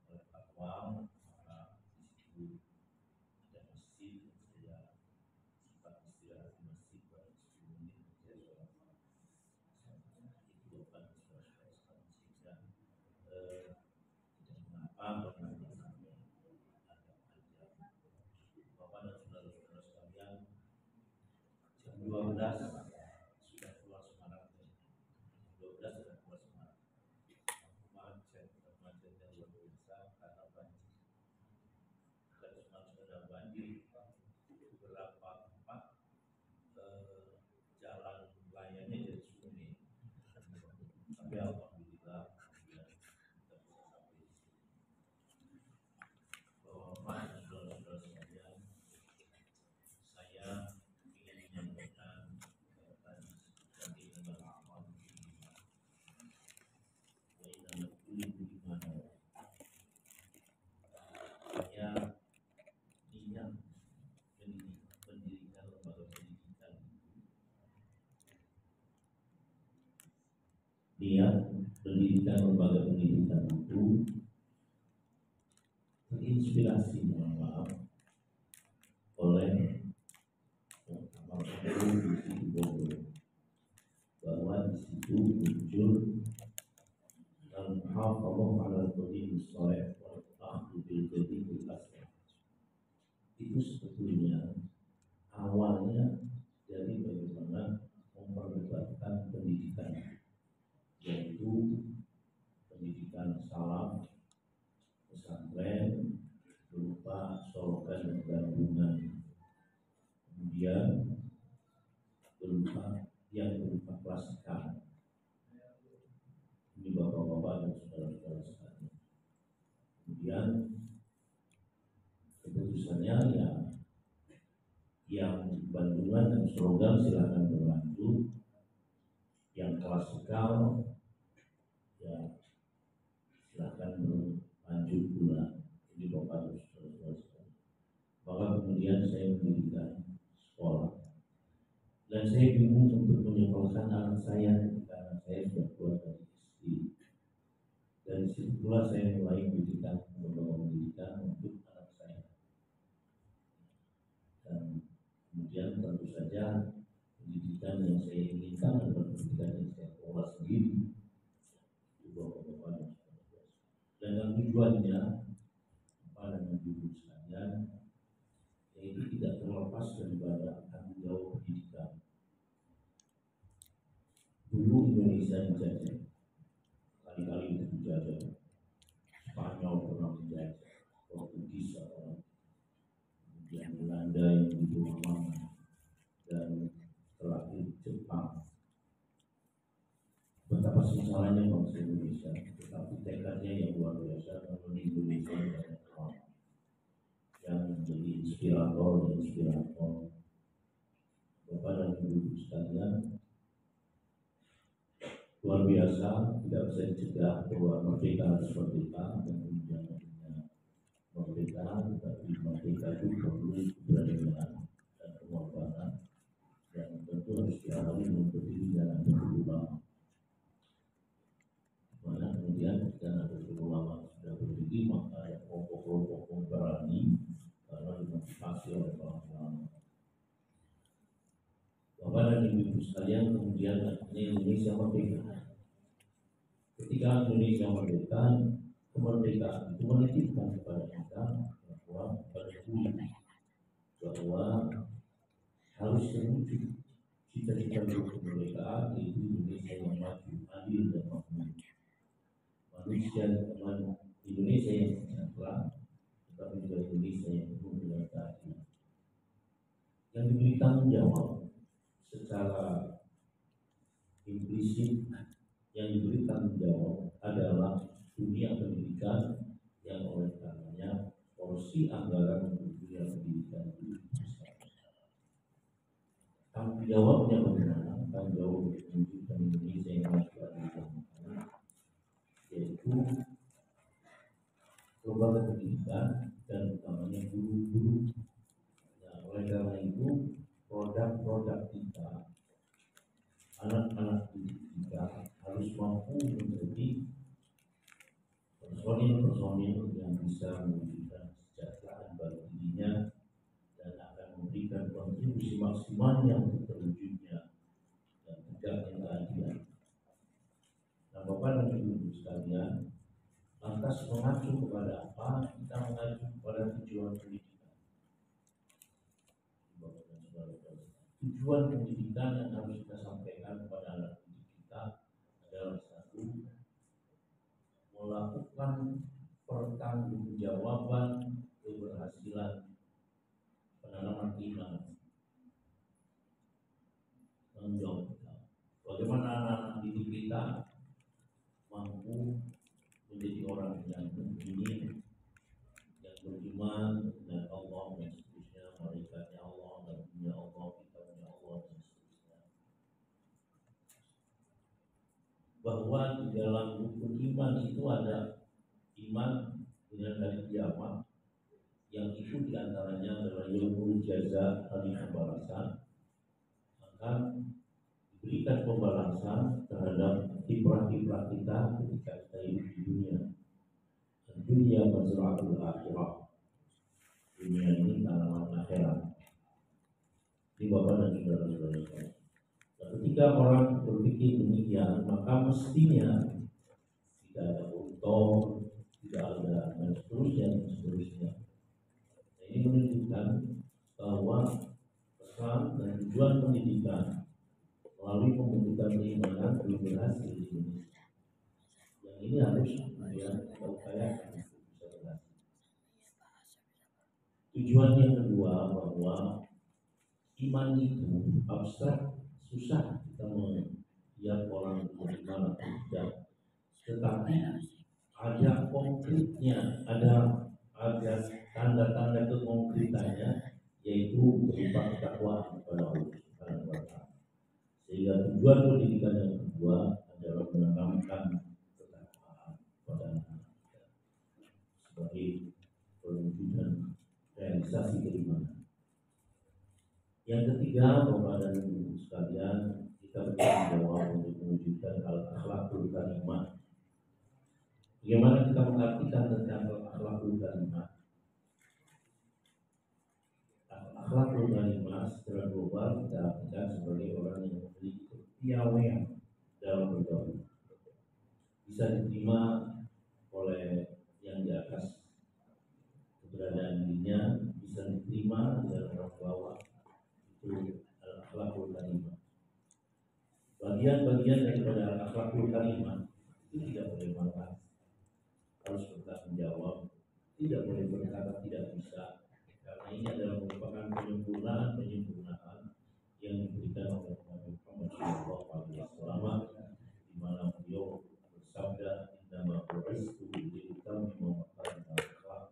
oleh fatwa maka di situ ada masjid saya sempat istirahat di masjid baru 10 menit saya sholat itu bukan sehingga tidak mengapa karena sampai ada aja Bapak dan saudara-saudara sekalian jam 12 sudah keluar Semarang. 12 sudah keluar Semarang. Macet yang luar biasa karena banjir. Dan Semarang sudah banjir beberapa tempat jalan layaknya jadi sungai. Tapi alhamdulillah kemudian kita bisa sampai di sini. Bapak dan saudara-saudara sekalian, saya ingin menyampaikan tadi seperti dengan amal saya niat mendirikan lembaga pendidikan itu terinspirasi mohon maaf oleh Amal Guru di Bogor, bahwa di situ muncul dan hafallah ala qadimi sholeh wal ahdu bil jadidil asr. Itu sebetulnya awalnya dari bagaimana memperdebatkan pendidikan, yaitu pendidikan salaf, pesantren berupa solokan dan gabungan, kemudian berupa klasikal. Ini bapak-bapak dan saudara-saudara sekalian. Kemudian keputusannya ya yang Bandungan dan slogan silakan berlanjut, yang klasikal ya silakan berlanjut pula. Ini bapak dan saudara-saudara sekalian. Maka kemudian saya mendirikan sekolah. Dan saya bingung untuk menyekolahkan anak saya karena saya sudah keluar dari istri. Dan disitulah saya mulai pendidikan untuk anak saya. Dan kemudian tentu saja pendidikan yang saya inginkan adalah pendidikan yang saya kelola sendiri. tujuannya pada ibu sekalian, yaitu tidak terlepas daripada tanggung jawab pendidikan. Dulu Indonesia dijajah, kali-kali itu dijajah. Spanyol pernah dijajah, Portugis kemudian Belanda yang begitu lama, dan terakhir Jepang. Betapa sengsaranya bangsa Indonesia, tetapi tekadnya yang luar biasa karena di Indonesia banyak orang yang menjadi inspirator. Bapak dan Ibu sekalian, luar biasa, tidak bisa dicegah bahwa merdeka harus merdeka dan kemudian merdeka, tetapi merdeka itu perlu keberanian dan kemampuan dan tentu harus dialami dengan berdiri dalam ulama. Mana kemudian ketika ada ulama sudah berdiri, maka ada kelompok-kelompok pemberani karena dimotivasi oleh para ulama. Bapak dan Ibu sekalian, kemudian akhirnya Indonesia merdeka. Ketika Indonesia merdeka, kemerdekaan itu menitipkan kepada kita bahwa harus terwujud cita-cita kemerdekaan, yaitu Indonesia yang maju, adil dan makmur. Indonesia yang sejahtera, tetapi juga Indonesia yang penuh dengan keadilan. Yang diberi tanggung jawab secara implisit, yang diberi tanggung jawab adalah dunia pendidikan, yang oleh karenanya porsi anggaran untuk dunia pendidikan itu besar. Tanggung jawabnya bagaimana? Tanggung jawab untuk menunjukkan Indonesia yang maju, yaitu lembaga pendidikan dan utamanya guru-guru. Nah, oleh karena itu produk-produk kita, anak-anak kita harus mampu menjadi personil-personil yang bisa memberikan kesejahteraan bagi dirinya dan akan memberikan kontribusi maksimalnya untuk terwujudnya dan tegaknya keadilan. Nah, Bapak dan Ibu sekalian, lantas mengacu kepada apa? Kita mengacu kepada tujuan pendidikan. Tujuan pendidikan yang harus kita sampaikan kepada anak didik kita adalah satu, melakukan pertanggungjawaban keberhasilan penanaman iman. Menjawab bagaimana anak-anak didik kita mampu menjadi orang yang mukmin, yang beriman dengan Allah dan seterusnya, malaikatnya Allah dan dunia Allah, kitabnya Allah dan seterusnya. Bahwa di dalam rukun iman itu ada iman dengan hari kiamat, yang itu diantaranya adalah yaumul jaza, hari pembalasan. Maka diberikan pembalasan terhadap kiprah-kiprah kita ketika kita hidup di dunia. Dan dunia mazra'atul akhirah. Dunia ini tanaman akhirat. Di Bapak dan saudara-saudara. Ketika orang berpikir demikian, maka mestinya tidak ada untung, tidak ada dan seterusnya. Ini menunjukkan bahwa pesan dan tujuan pendidikan melalui pembentukan keimanan belum berhasil di Indonesia. Yang ini harus kemudian kita upayakan untuk bisa berhasil. Tujuan yang kedua, bahwa iman itu abstrak, susah kita melihat orang beriman atau tidak, tetapi ada konkretnya, ada tanda-tanda kekonkretannya, yaitu berupa ketakwaan kepada Allah Subhanahu wa Ta'ala. Sehingga tujuan pendidikan yang kedua adalah menanamkan ketakwaan pada anak kita sebagai perwujudan realisasi keimanan. Yang ketiga, Bapak dan Ibu sekalian, kita bertanggung jawab untuk mewujudkan al-akhlaqul karimah. Bagaimana kita mengartikan tentang al-akhlaqul karimah? Al-akhlaqul karimah secara global kita artikan sebagai orang yang memiliki kepiawaian dalam bergaul, bisa diterima oleh yang yang di atas keberadaan dirinya bisa diterima dan orang bawah itu akhlakul karimah. Bagian-bagian daripada akhlakul karimah itu tidak boleh marah, harus bertanggung jawab, tidak boleh berkata tidak bisa, karena ini adalah merupakan penyempurnaan yang diberikan oleh Nabi Muhammad SAW, di mana beliau bersabda, "Innama bu'istu liutammima makarimah akhlak."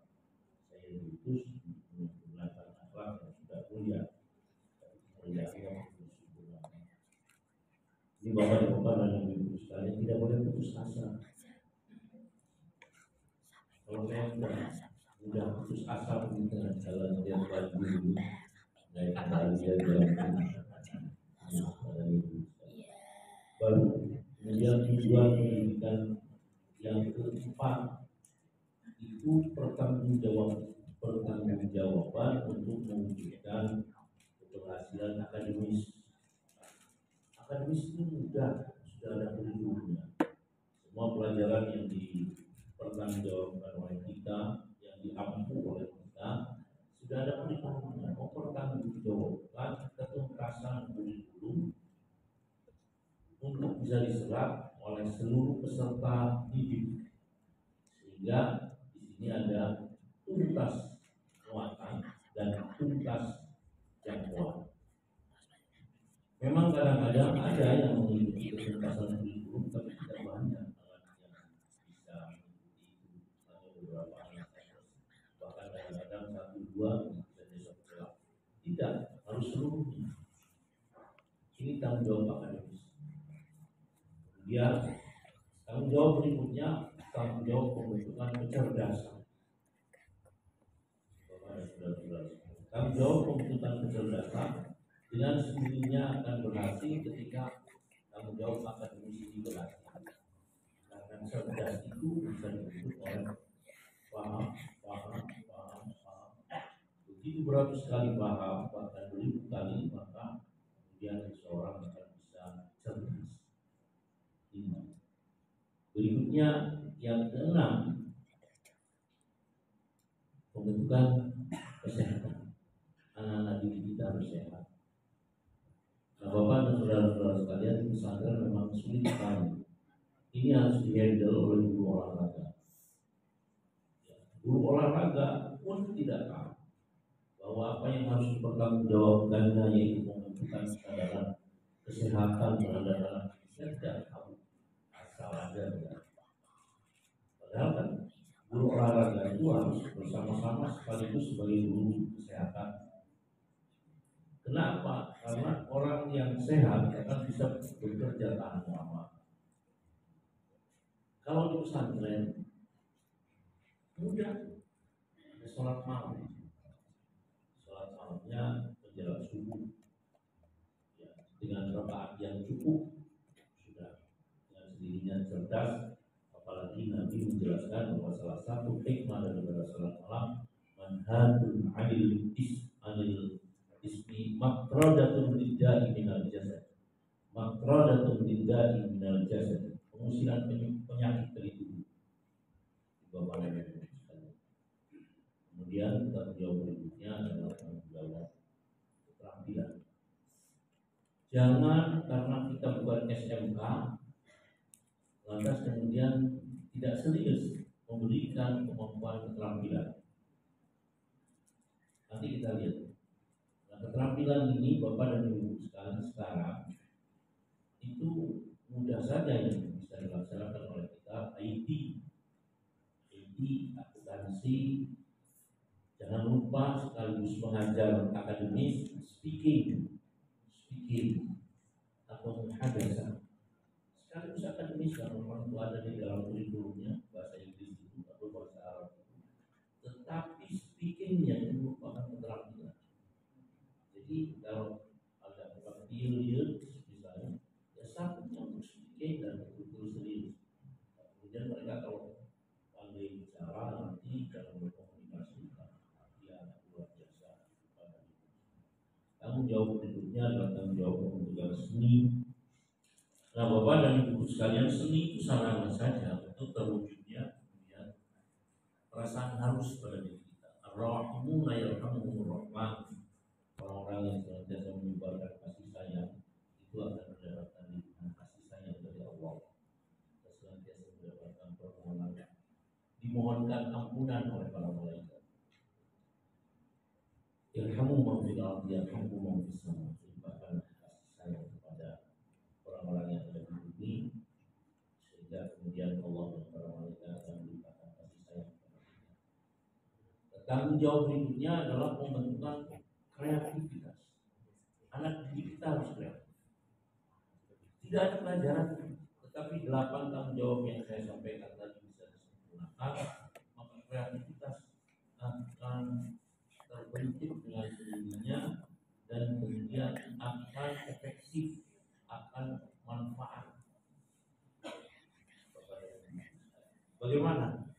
Saya diutus untuk menyempurnakan akhlak yang sudah mulia, kemuliaan yang sempurna. Ini bapak-bapak dan ibu-ibu sekalian tidak boleh putus asa. Kalau saya sudah putus asa dengan jalan yang baik dulu, naik kembali dia jalan baru kemudian tujuan pendidikan yang keempat itu pertanggungjawaban untuk mewujudkan keberhasilan akademis. Akademis itu mudah, sudah ada penduduknya. Semua pelajaran yang dipertanggungjawabkan oleh kita, yang diampu oleh kita, sudah ada penduduknya. Mempertanggungjawabkan ketuntasan kurikulum untuk bisa diserap oleh seluruh peserta didik, sehingga di sini ada tuntas muatan dan tuntas jangkauan. Memang kadang-kadang ada yang mengikuti ketuntasan kurikulum, tapi tidak banyak yang bisa mengikuti itu, hanya beberapa anak, bahkan kadang-kadang 1-2 bisa diserap. Tidak, harus seluruhnya. Ini tanggung jawab akademis. Kemudian tanggung jawab berikutnya, tanggung jawab pembentukan kecerdasan. Tanggung jawab pembentukan kecerdasan dengan sendirinya akan berhasil ketika tanggung jawab akademis ini berhasil. Karena cerdas itu bisa dibentuk oleh paham. Begitu beratus kali paham, bahkan 1000 kali, maka kemudian seseorang akan bisa cerdas. Berikutnya yang keenam, pembentukan kesehatan. Anak-anak didik kita harus sehat. Nah, Bapak dan saudara-saudara sekalian, pesantren memang sulit sekali. Ini harus dihandle oleh guru olahraga. Guru olahraga pun tidak tahu bahwa apa yang harus dipertanggungjawabkannya yaitu pembentukan kesadaran kesehatan terhadap anak. Saya tidak tahu, asal aja ya. Padahal kan guru olahraga itu harus bersama-sama sekaligus sebagai guru kesehatan. Kenapa? Karena orang yang sehat akan bisa bekerja tahan lama. Kalau di pesantren mudah, ada sholat malam. Sholat malamnya menjelang subuh, ya, dengan rakaat yang cukup sudah dengan sendirinya cerdas. Apalagi Nabi menjelaskan bahwa salah satu hikmah daripada sholat malam, manhadun anil ismi makradatun lidda'i minal jasad. Makradatun lidda'i minal jasad, pengusiran penyakit dari tubuh. Bapak dan Ibu sekalian. Kemudian tanggung jawab berikutnya adalah tanggung jawab keterampilan. Jangan karena kita bukan SMK lantas kemudian tidak serius memberikan kemampuan keterampilan. Nanti kita lihat. Nah, keterampilan ini Bapak dan Ibu sekalian sekarang itu mudah saja yang bisa dilaksanakan oleh kita. IT, akuntansi, jangan lupa sekaligus mengajar akademis, speaking atau muhadasah. Sekaligus akademis kalau memang itu ada di dalam kurikulumnya bahasa Inggris itu atau bahasa Arab itu. Tetapi speakingnya itu merupakan keterampilan. Jadi kalau ada ilmu misalnya, ya satunya untuk speaking dan betul-betul serius. Kemudian mereka kalau pandai bicara nanti dalam berkomunikasi, ya luar biasa. Tanggung jawab berikutnya adalah tanggung jawab pembentukan seni. Nah, Bapak dan Ibu sekalian, seni itu sarana saja untuk terwujudnya kemudian harus pada diri kita. Ar-Rahimuna yarhamuhumur Rahman. Orang-orang yang senantiasa menyebarkan kasih sayang itu akan mendapatkan kasih sayang dari Allah. Dan senantiasa mendapatkan permohonan, dimohonkan ampunan oleh para malaikat. Yarhamu man fil ardi yarhamhu man fis sama. Limpahkan kasih sayang kepada orang-orang yang ada di bumi, sehingga kemudian Allah dan para malaikat akan melimpahkan kasih sayang kepada kita. Tanggung jawab berikutnya adalah pembentukan kreativitas. Anak didik kita harus kreatif. Tidak ada pelajaran, tetapi 8 tanggung jawab yang saya sampaikan tadi bisa disempurnakan, maka kreativitas akan terbentuk dengan sendirinya dan kemudian akan efektif, akan manfaat. Bagaimana?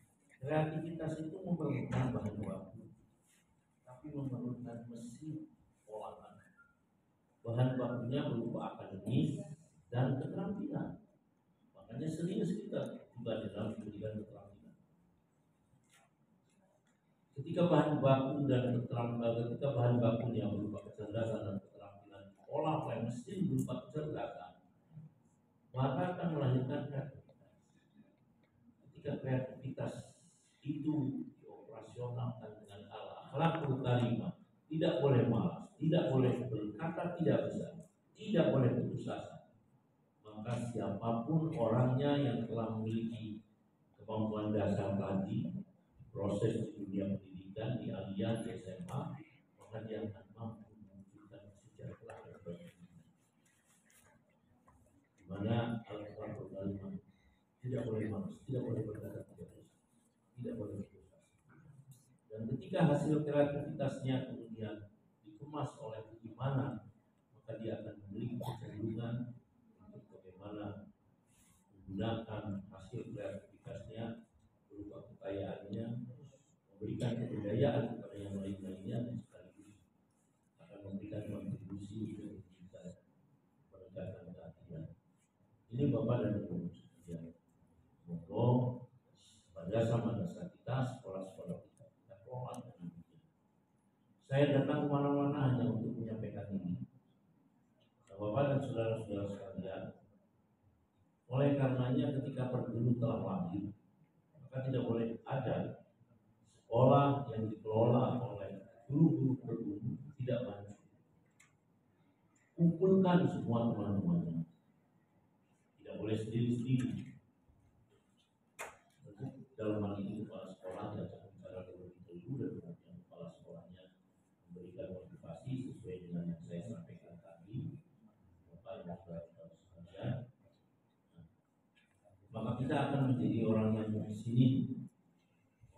Kreativitas itu memerlukan bahan baku, tapi memerlukan mesin olahan. Bahan bakunya berupa akademis dan keterampilan. Makanya serius kita juga dalam pendidikan keterampilan. Ketika bahan baku dan keterampilan, ketika bahan bakunya berupa kecerdasan dan keterampilan, olah oleh mesin berupa kecerdasan, maka akan melahirkan kreativitas. Ketika kreativitas itu dioperasionalkan dengan akhlakul karimah, tidak boleh malas, tidak boleh berkata tidak bisa, tidak boleh putus asa, maka siapapun orangnya yang telah memiliki kemampuan dasar tadi, proses di dunia pendidikan, di aliyah, di SMA, maka dia akan mampu mewujudkan kesejahteraan bagi dunia. Di mana akhlakul karimah tidak boleh malas, tidak boleh berkata tidak bisa, tidak boleh putus asa. Dan ketika hasil kreativitasnya kemudian dikemas oleh keimanan, maka dia akan memiliki kecenderungan untuk bagaimana menggunakan hasil kreativitasnya berupa kekayaannya, memberikan kebudayaan kepada yang lain-lainnya, dan sekaligus akan memberikan kontribusi untuk pendidikan penegakkan keadilan. Ini Bapak dan Ibu sekalian, semoga madrasah-madrasah kita, sekolah-sekolah kita kelola dengan baik. Saya datang kemana-mana hanya untuk menyampaikan ini. Bapak dan saudara-saudara sekalian, oleh karenanya ketika perguru telah lahir, maka tidak boleh ada sekolah yang dikelola oleh guru-guru perguru tidak maju. Kumpulkan semua teman-temannya, tidak boleh sendiri-sendiri. Dalam hal ini kepala sekolah diajak bicara terlebih dahulu dan kemudian kepala sekolahnya memberikan motivasi sesuai dengan yang saya sampaikan tadi. Bapak dan saudara sekalian, maka kita akan menjadi orang yang muhsinin,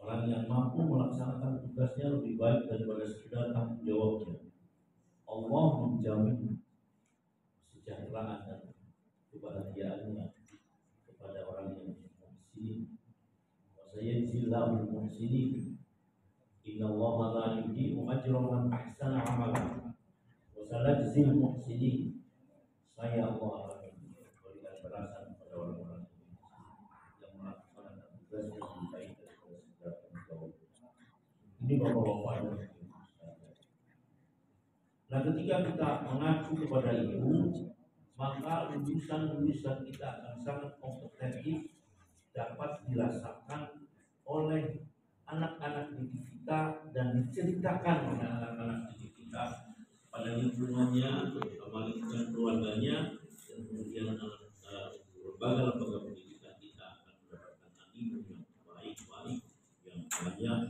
orang yang mampu melaksanakan tugasnya lebih baik daripada sekedar tanggung jawabnya. Allah menjamin kesejahteraan dan kebahagiaannya kepada orang yang muhsinin. Sayajzillahu muhsinin. Innallaha la yudhi'u ajra man ahsana amalan. Wa sanajzil muhsinin. Saya Allah akan memberikan balasan kepada orang-orang yang melaksanakan tugas yang lebih baik daripada segala tanggung jawab. Ini Bapak-bapak dan Ibu sekalian. Nah, ketika kita mengacu kepada itu, maka lulusan-lulusan kita akan sangat kompetitif, dapat dirasakan oleh anak-anak didik kita dan diceritakan oleh anak-anak didik kita pada lingkungannya, terutama lingkungan keluarganya, dan kemudian lembaga-lembaga pendidikan kita akan mendapatkan animum yang baik-baik, yang banyak.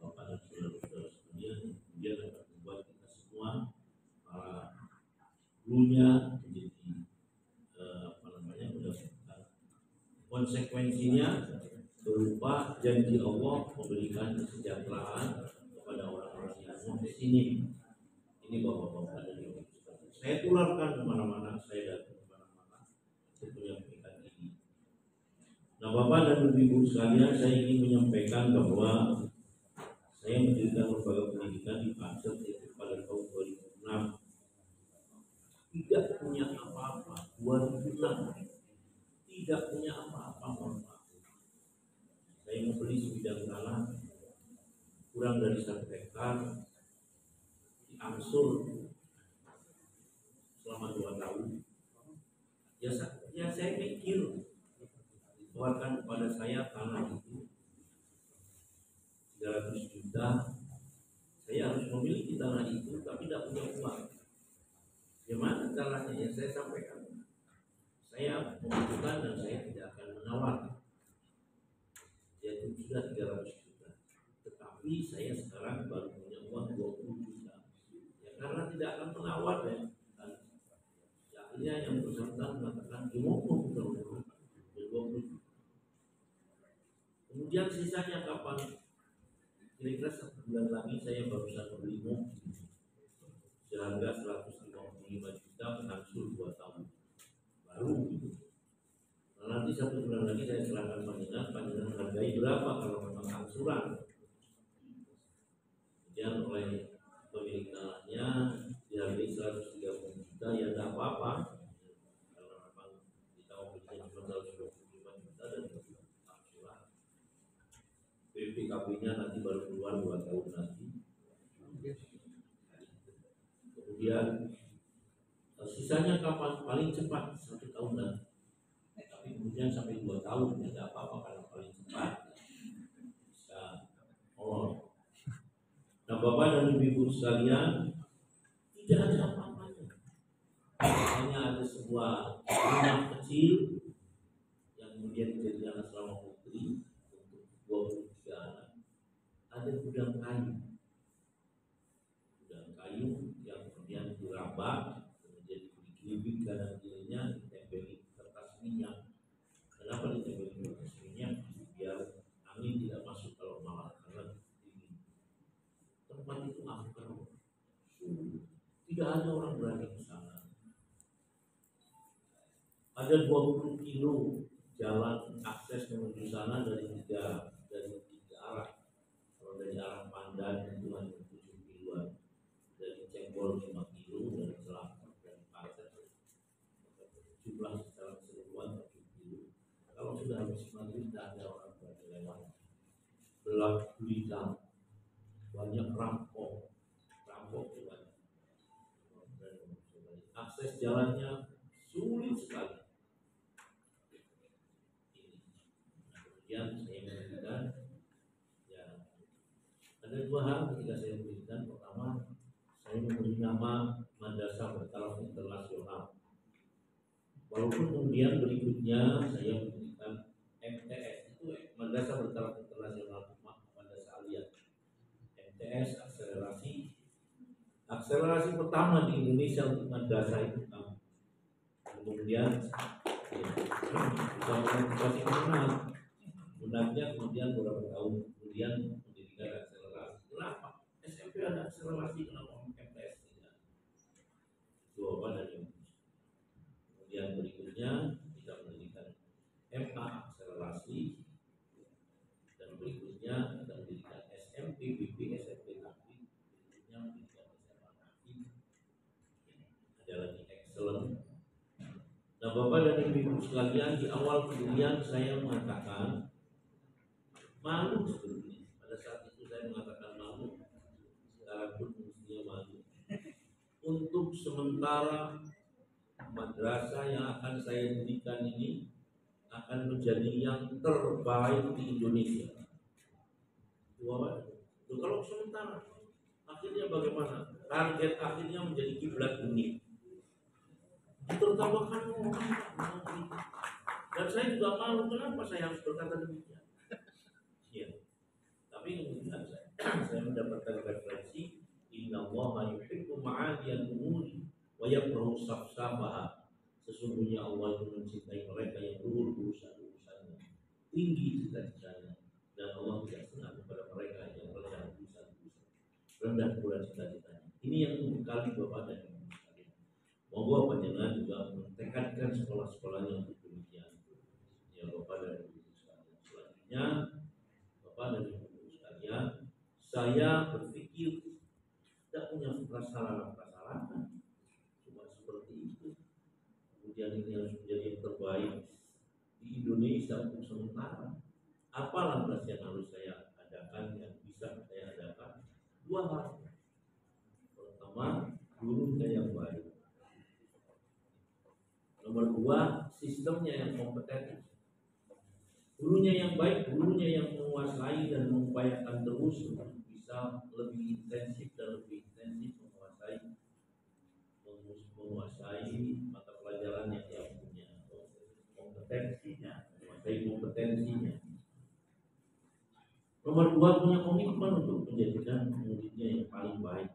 Bapak dan saudara-saudara sekalian, kemudian akan membuat kita semua para gurunya menjadi mendapatkan konsekuensinya berupa janji Allah memberikan kesejahteraan kepada orang-orang yang muhsinin. Ini Bapak-bapak dan Ibu sekalian. Saya tularkan kemana-mana, saya datang kemana-mana untuk menyampaikan ini. Nah, Bapak dan Ibu sekalian, saya ingin menyampaikan bahwa saya mendirikan lembaga pendidikan di Pancet yaitu pada tahun 2006. Tidak punya apa-apa, 2006 tidak punya apa-apa, mohon maaf. Saya membeli sebidang tanah kurang dari 1 hektar diangsur selama 2 tahun. Ya saya pikir dikeluarkan kepada saya tanah itu 300 juta. Saya harus memiliki tanah itu tapi tidak punya uang. Gimana caranya? Ya saya sampaikan. Saya membutuhkan dan saya tidak akan menawar. Yaitu sudah 300 juta. Tetapi saya sekarang baru punya uang 20 juta. Ya karena tidak akan menawar ya. Ya akhirnya yang bersangkutan mengatakan gimana betul 20 juta. Kemudian sisanya kapan? Kira-kira 1 bulan lagi saya barusan membeli mobil seharga 155 juta mengangsur 2 tahun baru gitu. Nah, nanti 1 bulan lagi saya serahkan panjenengan hargai berapa kalau memang angsuran. Kemudian oleh pemilik tanahnya dihargai 130 juta, ya tidak apa-apa karena memang kita membelinya cuma 125 juta dan angsuran. BPKB-nya nanti baru keluar 2 tahun lagi. Kemudian sisanya kapan? Paling cepat 1 tahunan. Tapi kemudian sampai 2 tahun tidak apa-apa kalau paling cepat bisa molor. Nah, Bapak dan Ibu sekalian, tidak ada apa-apanya. Hanya ada sebuah rumah kecil yang kemudian menjadi anak selama putri untuk 23 anak. Ada gudang kayu yang kemudian dirabak, kemudian dikelilingi kanan kirinya, ditempeli kertas minyak. Kenapa ditempeli kertas minyak? Biar angin tidak masuk kalau malam karena dingin. Tempat itu angker, tidak ada orang berani ke sana. Ada 20 kilo jalan akses menuju sana dari tiga arah. Kalau dari arah Pandan itu hanya 7 kiloan, dari Cenggol 5 kilo, dari Selatan dan Pasir jumlah secara keseluruhan 7 kilo. Kalau sudah habis maghrib tidak ada orang berani lewat. Gelap gulita, banyak rampok juga. Akses jalannya sulit sekali. Kemudian saya memberikan, ya ada 2 hal ketika saya memberikan. Pertama, saya memberi nama Madrasah Bertaraf Internasional. Walaupun kemudian berikutnya saya memberikan MTS, itu Madrasah Bertaraf Internasional Madrasah Aliyah. MTS akselerasi pertama di Indonesia untuk madrasah itu kami. Kemudian bisa mengatasi menangnya kemudian beberapa tahun kemudian mendirikan akselerasi. Kenapa? SMP ada akselerasi, kenapa MTS tidak? Jawaban dari kemudian berikutnya kita mendirikan MA akselerasi, dan berikutnya kita mendirikan SMP BP, SMP Kaki, berikutnya mendirikan SMA Kaki. Ada lagi excellent. Nah, Bapak dan Ibu sekalian, di awal pendirian saya mengatakan malu sebetulnya. Pada saat itu saya mengatakan malu, sekarang pun mestinya malu. Untuk sementara madrasah yang akan saya dirikan ini akan menjadi yang terbaik di Indonesia. Kalau sementara, akhirnya bagaimana? Target akhirnya menjadi kiblat dunia. Ditertawakan orang. Dan saya juga malu, kenapa saya harus berkata demikian? Ya. Tapi kemudian saya mendapatkan referensi, Inna Allaha yuhibbu ma'aliyal umuri wa yakrahu safsafaha. Sesungguhnya Allah itu mencintai mereka yang luhur urusan-urusannya, tinggi cita-citanya, dan Allah tidak senang kepada mereka yang rendah urusan-urusan, rendah pula cita-citanya. Ini yang membekali Bapak dan Ibu sekalian. Monggo panjenengan juga mentekadkan sekolah-sekolahnya untuk demikian. Ya Bapak dan Ibu sekalian. Selanjutnya, Bapak dan Ibu sekalian, saya berpikir tidak punya prasarana-prasarana, cuma seperti itu. Kemudian ini harus menjadi yang terbaik di Indonesia untuk sementara. Apa lantas yang harus saya adakan, yang bisa saya adakan yang kompeten, gurunya yang baik, gurunya yang menguasai dan mengupayakan terus untuk bisa lebih intensif dan lebih intensif menguasai mata pelajaran yang dia punya, kompetensinya. Nomor 2, punya komitmen untuk menjadikan muridnya yang paling baik,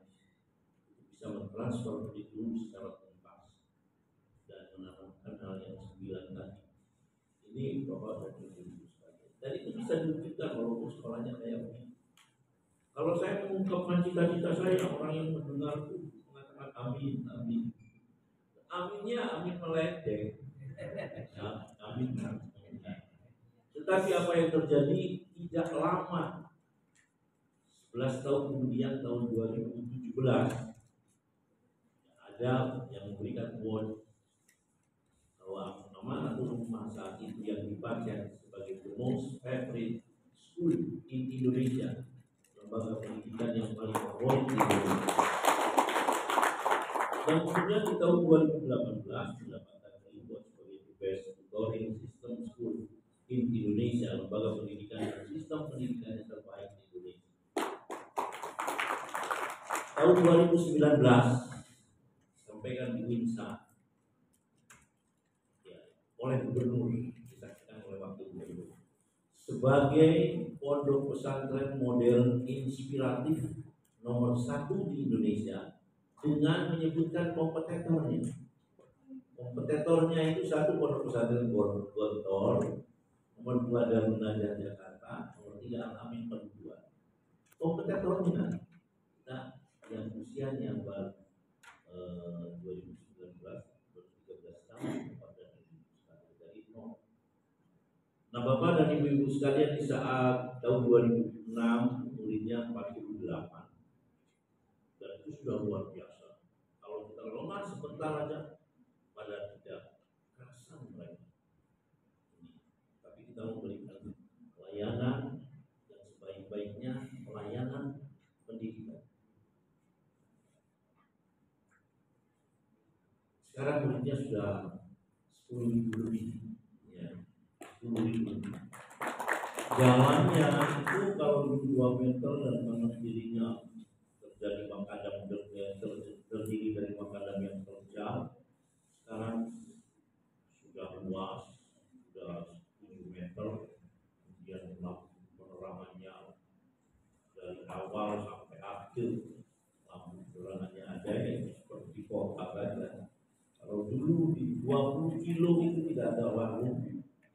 bisa mentransfer kurikulum secara tuntas dan menanamkan hal yang 9 tadi. Ini Bapak dan Ibu sekalian. Dan itu bisa diwujudkan walaupun sekolahnya kayak begini. Kalau saya mengungkapkan cita-cita saya, orang yang mendengar itu mengatakan amin, amin. Aminnya amin meledek. Ya, amin. Tetapi apa yang terjadi tidak lama, 11 tahun kemudian, tahun 2017, ada yang memberikan award bahwa nama Nahdlatul Ulama saat itu yang dibaca sebagai the most favorite school in Indonesia, lembaga pendidikan yang paling favorit di Indonesia. Dan kemudian di tahun 2018 mendapatkan award sebagai the best tutoring system school in Indonesia, lembaga pendidikan dan sistem pendidikan yang terbaik di Indonesia. Tahun 2019 sampaikan di WINSA ya, oleh gubernur, disaksikan oleh wakil gubernur, sebagai pondok pesantren modern inspiratif nomor 1 di Indonesia, dengan menyebutkan kompetitornya. Kompetitornya itu 1 pondok pesantren Gontor, nomor 2 Darun Najah Jakarta, nomor 3 Al-Amin Pendua. Kompetitornya kita yang usianya baru 2019, 13 tahun, Bapak dan Ibu sekalian, dari nol. Nah, Bapak dan Ibu sekalian, di saat tahun 2006 muridnya 48, dan itu sudah luar biasa. Kalau kita lengah sebentar aja pada tidak kerasa mereka. Tapi kita memberikan pelayanan yang sebaik-baiknya, pelayanan pendidikan. Sekarang muridnya sudah 10.000 lebih, ya, 10.000. Jalannya itu kalau dulu 2 meter dan kanan kirinya terjadi makadam, terdiri dari makadam yang terjal. Sekarang sudah luas, sudah 7 meter, kemudian penerangannya dari awal sampai akhir, lampu penerangannya ada yang seperti kota saja. Kalau dulu di 20 kilo itu tidak ada warung,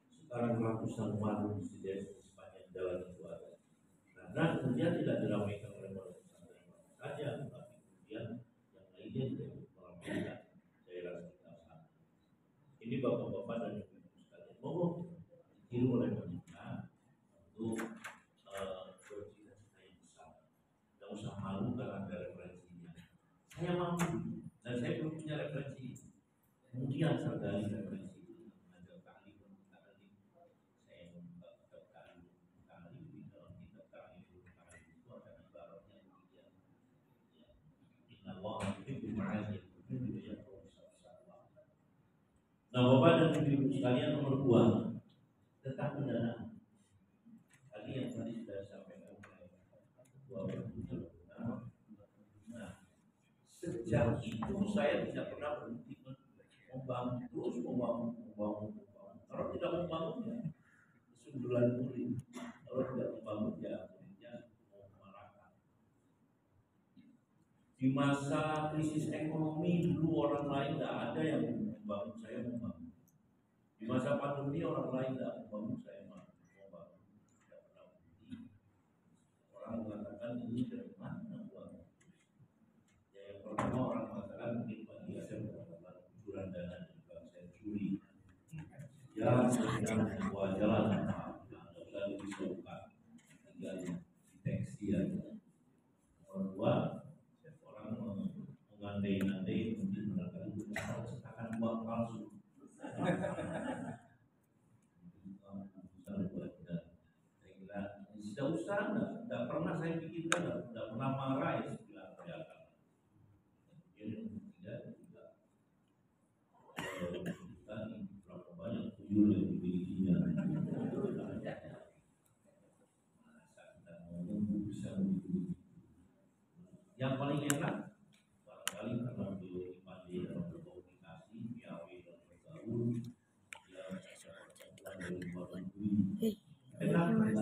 sekarang ratusan warung di sepanjang jalan itu ada. Karena kemudian tidak diramaikan oleh pondok pesantren saja, tapi kemudian yang lainnya juga meramaikan daerah sekitar sana. Ini bapak-bapak dan ibu-ibu sekalian, mohon ditiru oleh kita untuk bercita-cita yang besar. Tidak usah malu karena ada referensinya. Saya mampu dan saya belum punya referensi. Kemudian saya gali referensi itu, ada kali saya membuka kitab kali di dalam kitab kali itu ada ibaratnya demikian. Inna Allah yuhibbu al-'alim, itu ya besar. Nah, Bapak dan Ibu sekalian, nomor 2 tentang pendanaan. Tadi yang tadi sudah disampaikan oleh Ketua Bendahara. Nah, sejak itu saya tidak pernah berhenti membangun terus, membangun. Kalau tidak membangun ya sundulan murid. Kalau tidak membangun ya muridnya mau memarahkan. Di masa krisis ekonomi dulu orang lain tidak ada yang membangun, saya membangun. Di masa pandemi orang lain tidak membangun, saya membangun. Tidak pernah berhenti. Orang mengatakan ini dari mana uang? Ya, yang pertama orang mengatakan mungkin bagi saya mengatakan kucuran dana dan juga saya curi. Ya, sedang sebuah jalan, tidak usah disebutkan, tinggal deteksi aja. Nomor 2, orang mengandai-andai mungkin mengatakan itu cetakan uang palsu. Tidak usah, tidak pernah saya pikirkan, tidak pernah marah ya sebilang saya akan. Kemudian yang ketiga juga berapa banyak 7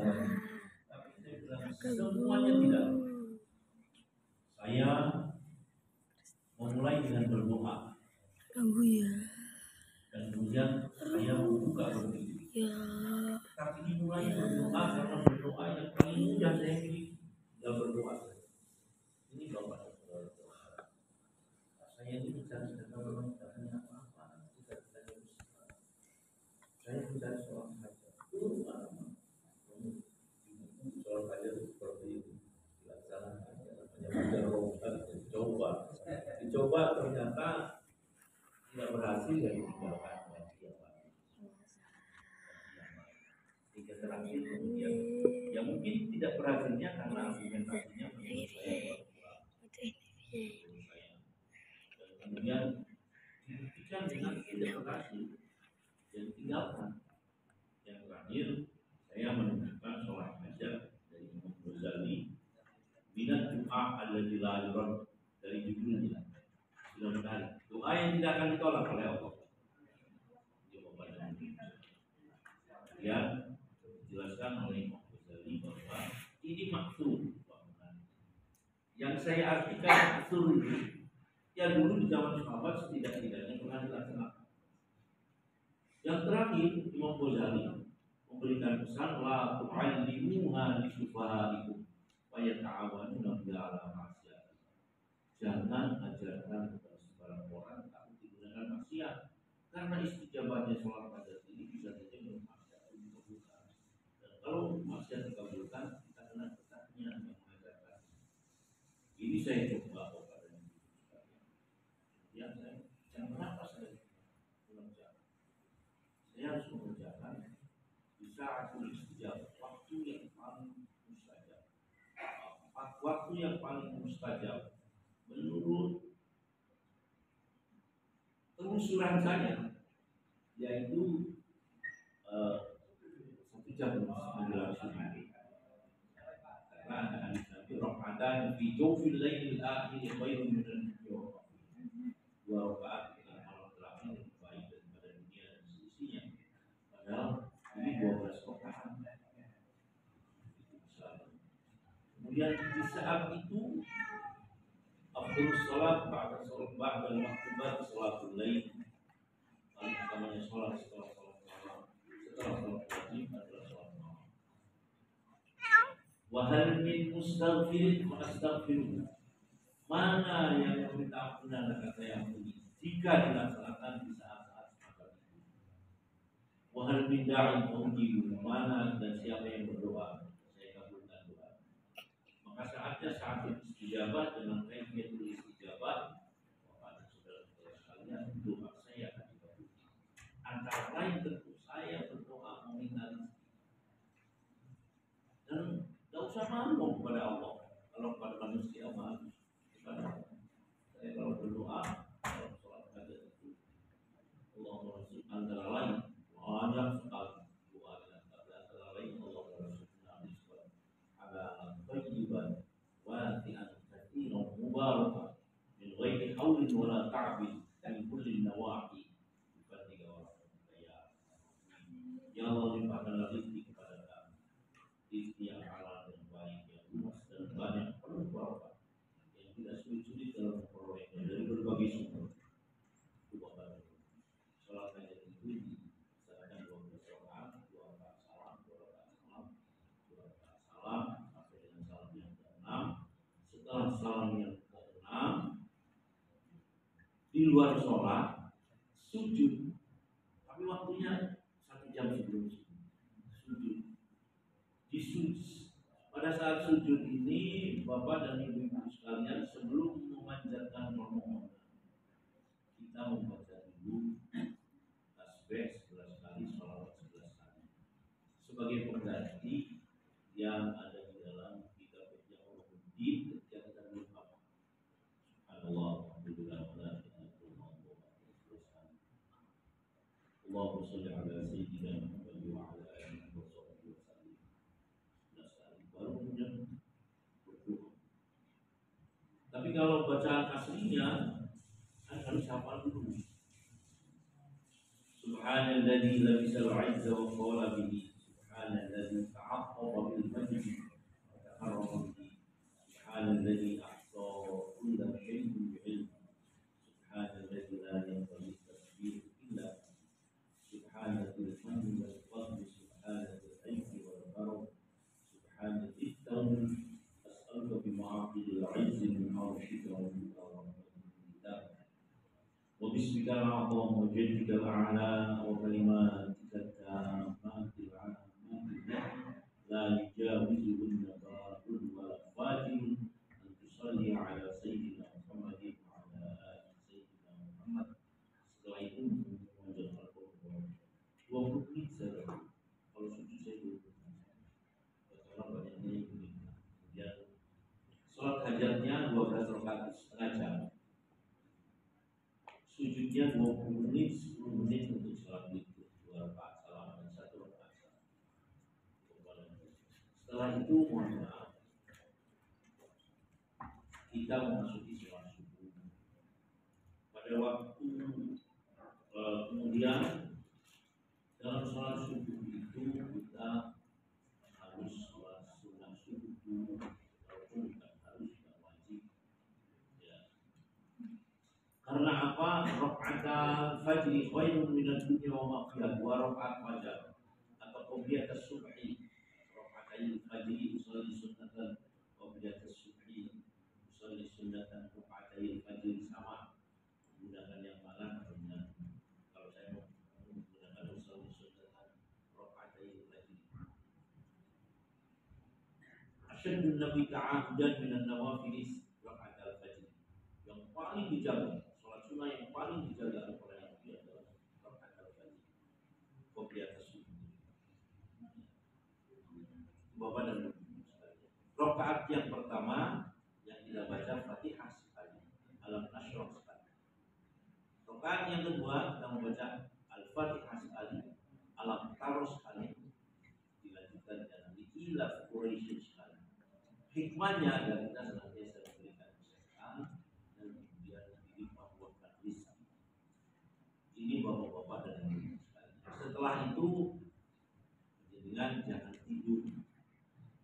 Tapi saya bilang semuanya tidak. Saya memulai dengan berdoa. Dan kemudian saya membuka berpikir. Tapi dimulai berdoa karena berdoa yang paling mudah saya miliki. Tinggal berdoa. Ini Bapak. Saya ini bicara memang tidak punya apa-apa, tidak punya usaha. Saya bicara soal saja. Soal saja seperti itu dilaksanakan. Dicoba ternyata tidak berhasil ya ditinggalkan. Hingga terakhir kemudian ya mungkin tidak berhasilnya karena argumentasinya menurut saya kurang. Kemudian dibuktikan dengan tidak berhasil dan tinggalkan. Yang terakhir saya menemukan sholat hajat dari Imam Ghazali minat doa alladzi la yurad dari judulnya. Sudah menarik. Doa yang tidak akan ditolak oleh Allah. Kemudian dijelaskan oleh Imam Ghazali bahwa ini maksud. Yang saya artikan maksud ya dulu di zaman sahabat setidak-tidaknya pernah dilaksanakan. Yang terakhir Imam Ghazali memberikan pesan la tu'allimuha li sufahaikum wa yata'awanuna biha ala maksiat. Jangan ajarkan kepada sembarang orang tapi digunakan maksiat karena istijabahnya sholat pada ini bisa saja bermaksiat dikabulkan. Dan kalau maksiat dikabulkan kita kena pesannya yang mengajarkan. Ini saya coba kenapa saya mengerjakan? Saya harus mengerjakan di saat istijabah, waktu yang paling mustajab. Waktu yang paling mustajab menurut telusuran saya yaitu 1 jam menjelang subuh. Karena ada hadis Nabi Ramadan fi jawfil lailil akhir khairun min al-yawm. 2 rakaat dengan malam terakhir lebih baik daripada dunia dan seisinya. Padahal ini 12 rakaat. Kemudian di saat itu afdhalus salat ba'da maktubat salatul lail. Paling utamanya salat setelah salat malam. Setelah salat wajib adalah salat malam. Wa hal min mustaghfirin fa astaghfiruh. Mana yang meminta ampunan akan saya ampuni jika dilaksanakan di saat-saat semacam itu. Wahal min da'in ujibu, mana dan siapa yang berdoa saya kabulkan doa. Maka saatnya saat istijabah dengan kaifiyatul istijabah, maka saudara-saudara sekalian doa saya akan dikabulkan. Antara lain tentu saya berdoa meminta rezeki. Dan tidak usah malu kepada Allah. Kalau kepada manusia malu. Saya kalau berdoa, kalau sholat hajat itu, Allah antara lain banyak sekali doa dan antara lain Allah Rasulullah ada al-tayyiban wa ti'an mubarakah min ghairi haulin wala ta'bin min kulli nawahi bukan 3 orang ya Allah limpahkanlah rezeki kepada kami rezeki yang halal dan baik yang luas dan banyak penuh barakah tidak sulit-sulit dalam memperolehnya dari berbagai sumber. Itu bapak. Salat hajat itu dilaksanakan 12 rakaat, 2 rakaat salam, 2 rakaat salam, 2 rakaat salam sampai dengan salam yang ke-6. Setelah salam yang ke-6 di luar sholat sujud, tapi waktunya 1 jam sebelum sujud. Pada saat sujud ini Bapak dan Ibu sekalian sebelum memanjatkan permohonan kita membaca dulu tasbih 11 kali, sholawat 11 kali sebagai pengganti yang ada di dalam kitab Ihya'uluddin ketika kita belum hafal. Subhanallah, alhamdulillah, wa la ilaha illallah, Allahumma shalli ala sayyidina Muhammad wa ala alihi wa sahbihi wa sallam. Baru kemudian berdoa. Tapi kalau bacaan aslinya kan harus hafal dulu. Subhanalladzi labisal 'izza wa qala bihi. Subhanalladzi ta'aqqaba وربك وربك وباسمك الأعظم وجدك الأعلى وكلماتك التامات العامات لا يجاوزهن بار ولا فاجر أن تصلي على سيدنا محمد وعلى آل سيدنا محمد. Setelah itu menjadi Al-Quran 20 menit saja. Kalau sujud saya 20 menit. Karena banyaknya yang begini. Kemudian sholat hajatnya 12 rakaat setengah jam. Sujudnya 20 menit, 10 menit untuk sholat witir, 2 rakaat salam dan 1 rakaat salam. Setelah itu mohon maaf, kita memasuki sholat subuh. Pada waktu kemudian dalam sholat subuh itu kita harus sholat sunnah subuh, walaupun bukan harus, tidak wajib. Ya. Karena apa? Raka'at fajri khairun minad dunya wa ma fiha, wa raka'at fajar atau qobliyat as-subhi. Raka'atain fajri usolli sunnatan, qobliyat as-subhi usolli sunnatan, raka'atain fajri sama. Menggunakan yang mana? Kalau saya menggunakan usolli sunnatan, raka'atain fajri. Asyadun nabi ta'ahudan minan nawafil raka'at al-fajr. Yang paling dijaga, sholat sunnah yang paling dijaga oleh Nabi adalah rakaat al-fajr. Qobliyat as-subuh. Bapak dan Ibu sekalian. Rakaat yang pertama yang kita baca Fatihah sekali, Alam Nashrah sekali. Rakaat yang kedua kita membaca Al-Fatihah sekali, Alam Taro sekali, dilanjutkan dengan Ilaf Quraisy sekali. Hikmahnya agar kita senantiasa memberikan kesehatan dan kemudian dilimpahkan rezeki. Ini bapak-bapak dan ibu sekalian. Setelah itu dengan jangan tidur.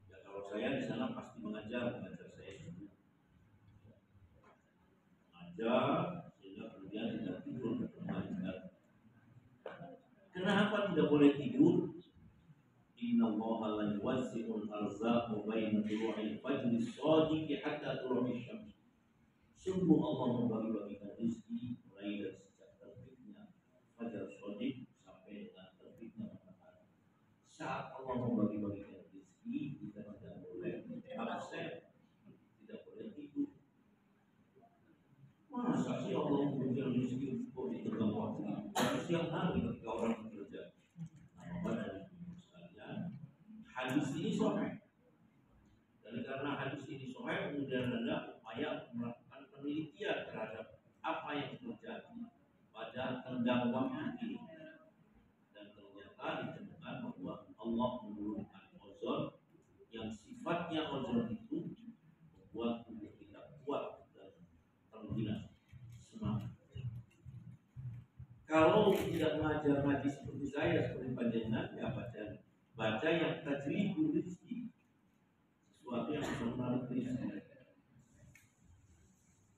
Ya kalau saya di sana pasti mengajar saya sendiri. Mengajar sehingga kemudian tidak tidur mengajar. Kenapa tidak boleh tidur? Inna Allah la yuwazzi'ul arzaqa baina tulu'il fajri shadiqi hatta tulu'il syams. Sungguh Allah membagi-bagikan rezeki mulai dari sejak terbitnya fajar shadiq sampai dengan terbitnya matahari. Saat Allah membagi-bagikan rezeki, kita tidak boleh absen, tidak boleh tidur. Masa sih Allah memberikan rezeki untuk di tengah waktu? Siang hari ketika orang bekerja. Apa dari hadis ini sahih. Dan karena hadis ini sahih, kemudian ada upaya melakukan penelitian terhadap apa yang terjadi pada tenggang waktu ini. Dan ternyata ditemukan bahwa Allah menurunkan ozon yang sifatnya ozon itu membuat tubuh kita kuat dan terhina semangat. Kalau tidak mengajar ngaji seperti saya, seperti panjenengan, ya baca yang tajribul rizki, sesuatu yang bisa menarik rezeki.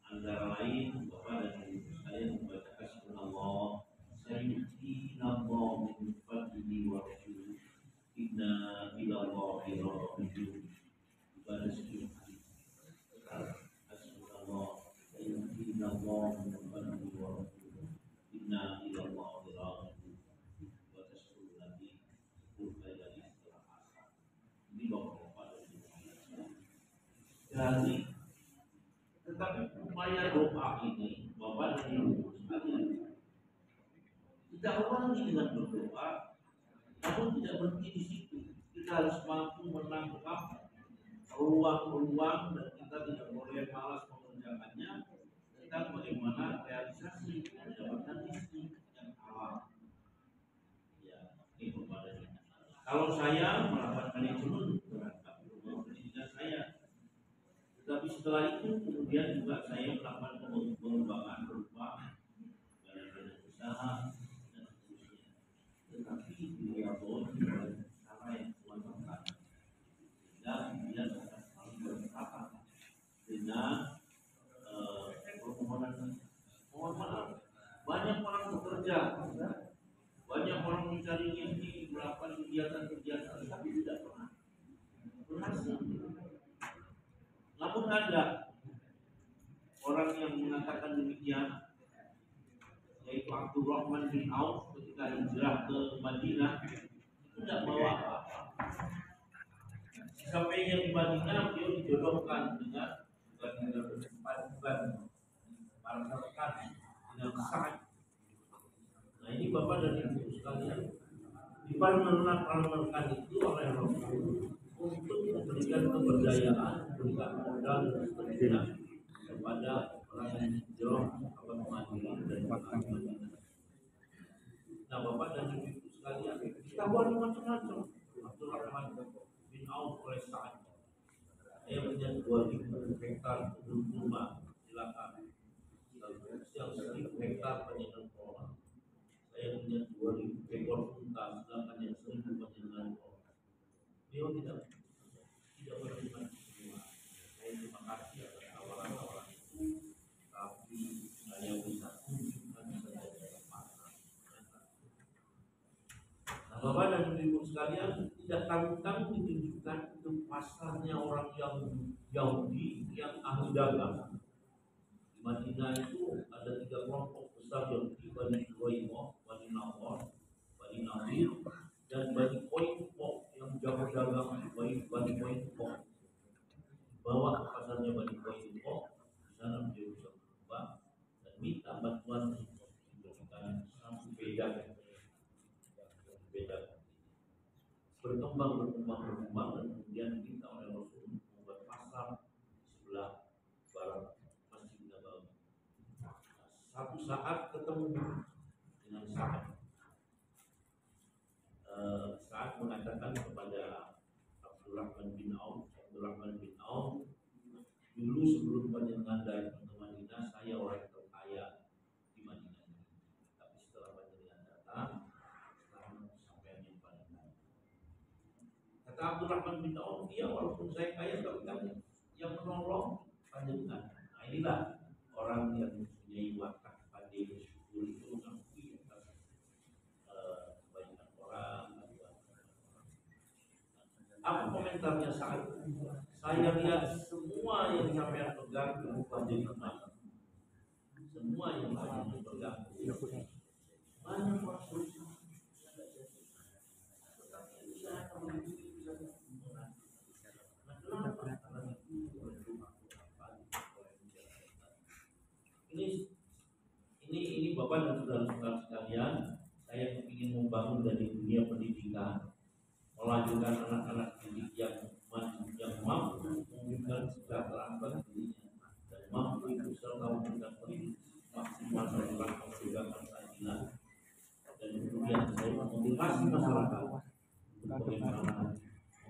Antara lain Bapak dan Ibu sekalian membaca Hasbunallah, sayyidinallah min fadlihi wa rasulih, inna ilallahi rajiun. Ibadah sekian hari. Hasbunallah, sayyidinallah min fadlihi wa rasulih, inna ilallahi rajiun. Baca 10 lagi. Ini bapak-bapak dari tetapi upaya doa ini bapak dan ibu sekalian kita ulangi dengan berdoa, namun tidak berhenti di situ. Kita harus mampu menangkap ruang-ruang dan kita tidak boleh malas mengerjakannya tentang bagaimana realisasi mendapatkan rezeki yang halal. Ya, ini kepada kalau saya melakukan manajemen terhadap pendidikan saya, tetapi setelah itu kemudian juga saya melakukan pengembangan berupa badan usaha dan seterusnya. Tetapi beliau dengan cara yang kuat dan kemudian akan selalu berkata dengan permohonan mohon maaf. Banyak orang bekerja, banyak orang mencari rezeki, melakukan kegiatan-kegiatan, tapi tidak pernah berhasil. Namun ada Abdurrahman bin Auf ketika hijrah ke Madinah itu tidak bawa apa-apa. Sampainya di Madinah beliau dijodohkan dengan bukan para rekan dengan Sa'ad. Nah ini Bapak dan Ibu sekalian, dipermenangkan itu oleh Rasul untuk memberikan keberdayaan, memberikan modal dan seterusnya kepada orang yang hijrah ke Madinah dan Madinah. Nah Bapak dan Ibu sekalian, ditawari macam-macam. Abdurrahman bin Auf oleh Sa'ad, saya punya 2.000 hektar kebun kurma, silakan. Yang 1.000 hektar panjenengan kelola. Saya punya 2.000 ekor unta, silakan yang 1.000 panjenengan kelola. Beliau tidak menerima semua. Saya terima kasih atas tawaran-tawaran itu, tapi saya bisa tunjukkan saja dalam pasar. Nah, Bapak dan Ibu sekalian, tidak tanggung-tanggung ditunjukkan itu pasarnya orang yang Yahudi yang ahli dagang. Di Madinah itu ada 3 kelompok besar Yahudi, Bani Quraimah, Bani Nawar, Bani Nadir, dan Bani Quraimah yang jago dagang Bani Quraimah. Bawa ke pasarnya Bani Quraimah, di sana beliau bisa berubah dan minta bantuan untuk diberikan satu beda. Berkembang dan kemudian minta oleh Rasul membuat pasar di sebelah barat Masjid Nabawi. Satu saat ketemu dengan Sa'ad mengatakan kepada Abdurrahman bin Auf, dulu sebelum panjenengan datang ke Madinah, saya orang terkaya di Madinah. Tapi setelah panjenengan datang, sekarang sampai yang Madinah. Kata Abdurrahman bin Auf, iya walaupun saya kaya, tapi kan yang menolong panjenengan. Nah inilah orang yang mempunyai watak pandai bersyukur itu mengakui atas kebaikan orang. Apa komentarnya saat saya lihat semua yang sampai pegang berupa jenazah. Semua yang sampai pegang banyak orang berusaha. Tetapi usaha kamu bisa sempurna. Nah, kenapa? Karena itu ini Bapak dan saudara-saudara sekalian, saya ingin membangun dari dunia pendidikan, melanjutkan anak-anak didik yang mampu memberikan kesejahteraan bagi dirinya dan mampu ikut serta memberikan pendidikan maksimal tentang kebijakan keadilan, dan kemudian saya memotivasi masyarakat untuk bagaimana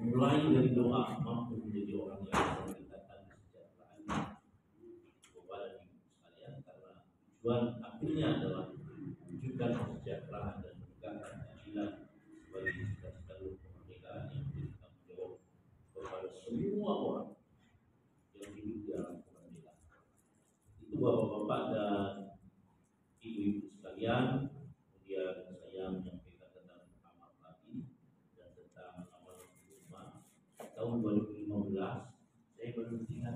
mulai dari doa mampu menjadi orang yang meningkatkan kesejahteraan Bapak dan Ibu sekalian, karena tujuan akhirnya adalah mewujudkan kesejahteraan dan menegakkan keadilan bagi seluruh kemerdekaan yang menjadi tanggung jawab kepada semua orang yang hidup di dalam kemerdekaan. Itu Bapak-bapak dan Ibu-ibu sekalian. Kemudian saya menyampaikan tentang amal tadi dan tentang amal rumah. Tahun 2015 saya baru ingat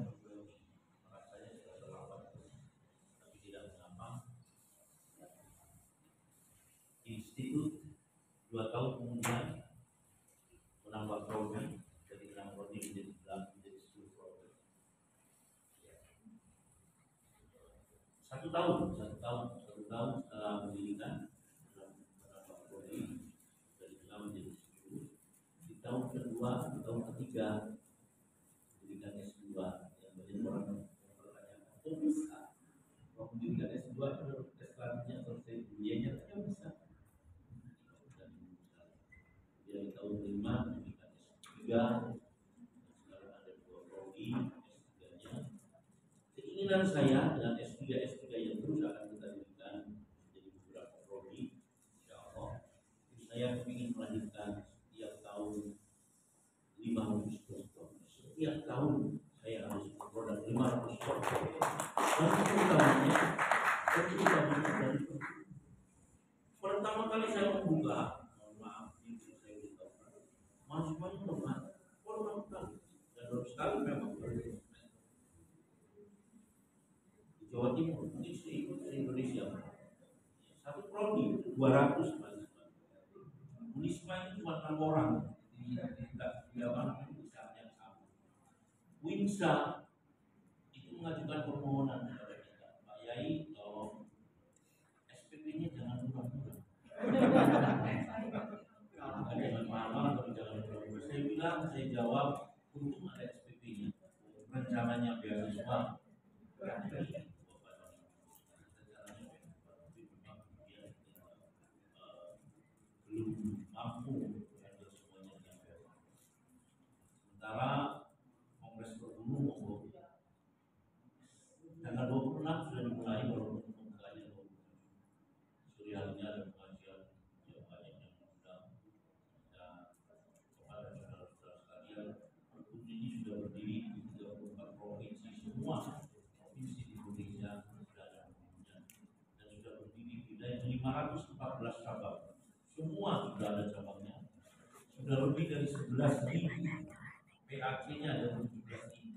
rasanya sudah terlambat, tapi tidak mengapa. Institut 2 tahun kemudian menambah prodi dari 6 prodi menjadi 9 menjadi 10 prodi. 1 tahun setelah pendidikan menambah prodi dari 6 menjadi 10. Di tahun kedua, di tahun ketiga pendidikan S2 yang banyak orang mempertanyakan, kok bisa? Kalau pendidikan S2 selanjutnya selesai kuliahnya tidak bisa. Dari tahun kelima pendidikan S3, sekarang ada 2 prodi S3-nya. Keinginan saya dengan S3 yang terus akan kita dirikan menjadi beberapa prodi, insya Allah. Saya ingin melanjutkan setiap tahun 500 doktor. Setiap tahun saya harus produk 500 doktor. Dan utamanya dari pertama kali saya membuka, mohon maaf ini saya beritahu, masuk-masuk teman, pertama kali dan baru sekali memang di Jawa Timur, ini ikut di Indonesia. 1 Winsa itu mengajukan permohonan kepada kita, Pak Yai, tolong SPP-nya jangan murah-murah. Jangan mahal atau jangan murah-murah. Saya bilang, saya jawab, untung ada SPP-nya. Rencananya beasiswa, belum mampu untuk semuanya yang sementara Kongres Berbulu Monggo tanggal 26 sudah dimulai walaupun pembukanya 27. Suriannya ada pengajian yang banyak yang sudah dan kepada saudara-saudara sekalian, Berbulu ini sudah berdiri di 34 provinsi, semua provinsi di Indonesia sudah ada Berbulunya dan sudah berdiri di 514 cabang. Semua sudah ada cabangnya. Sudah lebih dari 11.000 PAC-nya ada 17.000.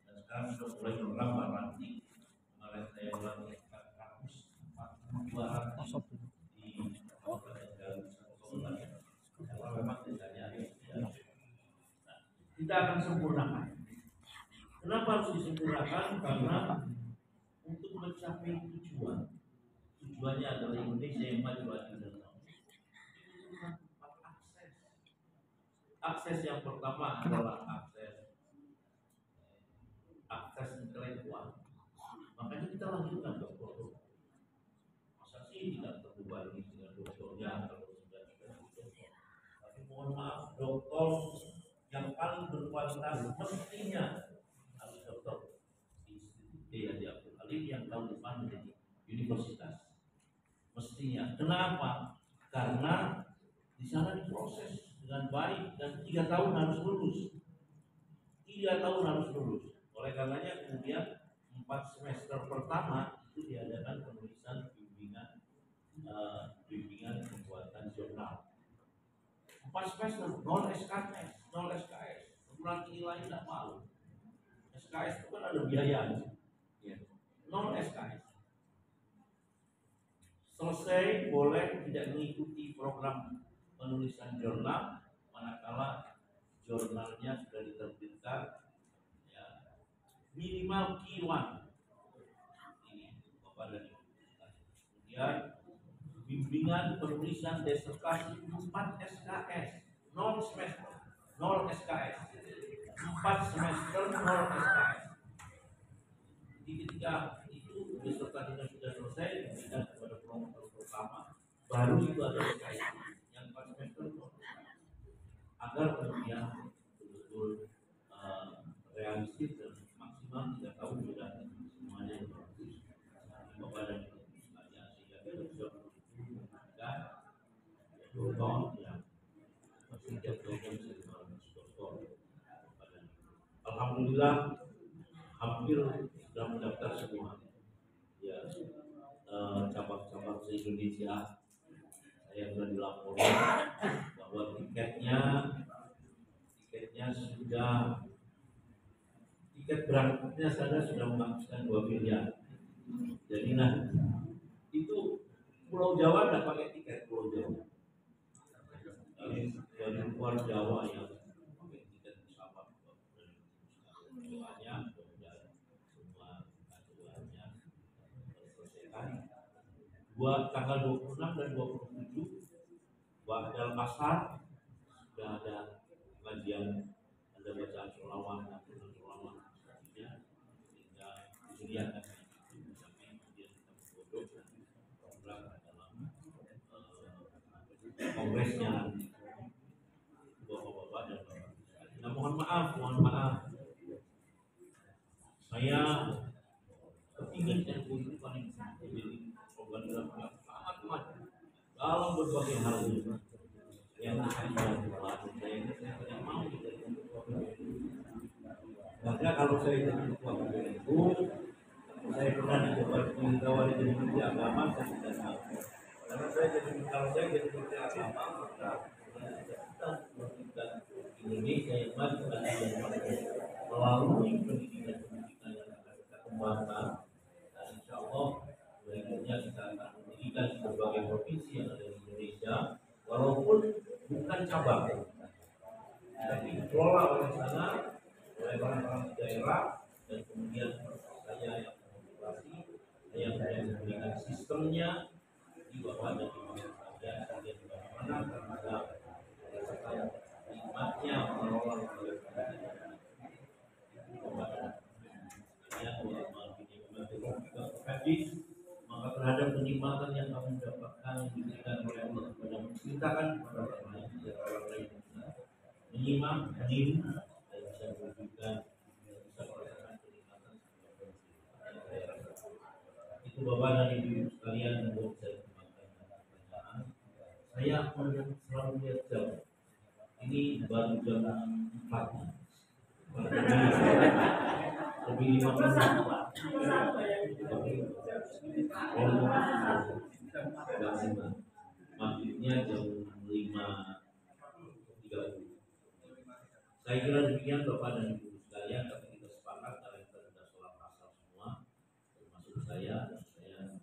Dan sekarang sudah mulai berambah nanti. Kemarin saya melatih 442 di Kabupaten Garut. Karena memang desanya nah, kita akan sempurnakan. Kenapa harus disempurnakan? Karena untuk mencapai tujuannya adalah Indonesia yang maju lagi dan akses yang pertama adalah akses intelektual. Makanya kita lanjutkan dokter. Masa sih tidak terbebani dengan dokternya kalau sudah dokter. Tapi mohon maaf, dokter yang paling berkualitas mestinya harus dokter di Abdul Halim yang tahun depan menjadi universitas. Mestinya. Kenapa? Karena di sana diproses dengan baik dan 3 tahun harus lulus. 3 tahun harus lulus. Oleh karenanya kemudian 4 semester pertama itu diadakan penulisan bimbingan pembuatan jurnal. 4 semester non SKS. Perguruan tinggi lain tidak mau. SKS itu kan ada biayanya. Ya. Non SKS. Selesai boleh tidak mengikuti program penulisan jurnal manakala jurnalnya sudah diterbitkan ya, minimal Q1 ini kepada universitas. Kemudian bimbingan penulisan disertasi 4 SKS 0 semester 0 SKS 4 semester 0 SKS. Jadi ketika itu disertasinya sudah selesai diberikan kepada promotor pertama, baru itu ada SKS yang 4 semester agar kemudian betul-betul realistis dan maksimal 3 tahun sudah semuanya yang bagus kepada sekalian sehingga kita bisa menunjukkan tahun yang setiap tahun bisa dibangun. Alhamdulillah hampir sudah mendaftar semua ya cabang-cabang se-Indonesia. Saya sudah dilaporkan bahwa tiketnya sudah tiket berangkatnya saya sudah menghabiskan 2 miliar. Jadi itu Pulau Jawa tidak pakai tiket Pulau Jawa. Dari luar Jawa yang pakai tiket pesawat doanya semua aturannya selesaikan. Tanggal 26 dan 27 Ba'dal Asar sudah ada kajian, ada bacaan sholawat sehingga disediakan sampai kemudian kita berbodoh dan program dalam kongresnya nanti. Bapak-bapak dan bapak sekalian. Nah, mohon maaf. Saya kepingin NU itu paling jadi program yang sangat maju dalam berbagai hal ini. Yang saya tidak mau jadi ketua PBNU. Maka kalau saya jadi ketua PBNU, saya pernah ditawari jadi menteri agama, saya tidak mau. Karena kalau saya jadi menteri agama, maka kita membuat Indonesia yang maju dan melalui pendidikan yang akan kita kembangkan. Dan insya Allah berikutnya kita akan mendirikan berbagai provinsi yang ada di Indonesia, walaupun bukan cabang, tapi dikelola oleh sana oleh orang-orang di daerah, dan kemudian saya yang mengoperasi, saya memberikan sistemnya di bawah dan di bawah saya di mana terhadap merasakan nikmatnya mengelola lembaga hadis, maka terhadap kenikmatan yang kamu dapatkan yang diberikan oleh Allah kepada menceritakan kepada orang lain, menyimak, menyimak, dan bisa memberikan, bisa merasakan kenikmatan itu. Bapak dan Ibu sekalian, untuk saya kembangkan pertanyaan, saya selalu lihat jam ini baru jam 4 lebih 5 menit. Maksudnya jam 5.30. Saya kira demikian Bapak dan Ibu sekalian, tapi kita sepakat karena kita sudah sholat asar semua, termasuk saya sudah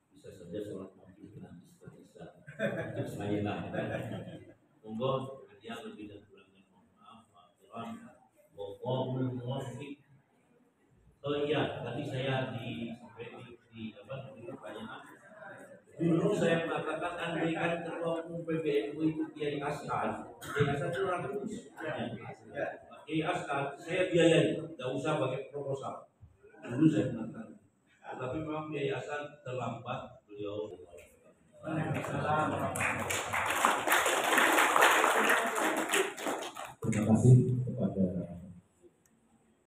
bisa saja sholat maghrib nanti setelah untuk saya lah. Monggo yang lebih dan kurangnya mohon maaf, wallahul muwaffiq. Oh iya, tadi saya di pertanyaan. Dulu saya mengatakan andaikan ketua umum PBNU itu Kiai Askar, Kiai Askar itu orang kudus. Kiai Askar saya biayai, tidak usah pakai proposal. Dulu saya mengatakan, tetapi memang Kiai Askar terlambat beliau. Terima kasih kepada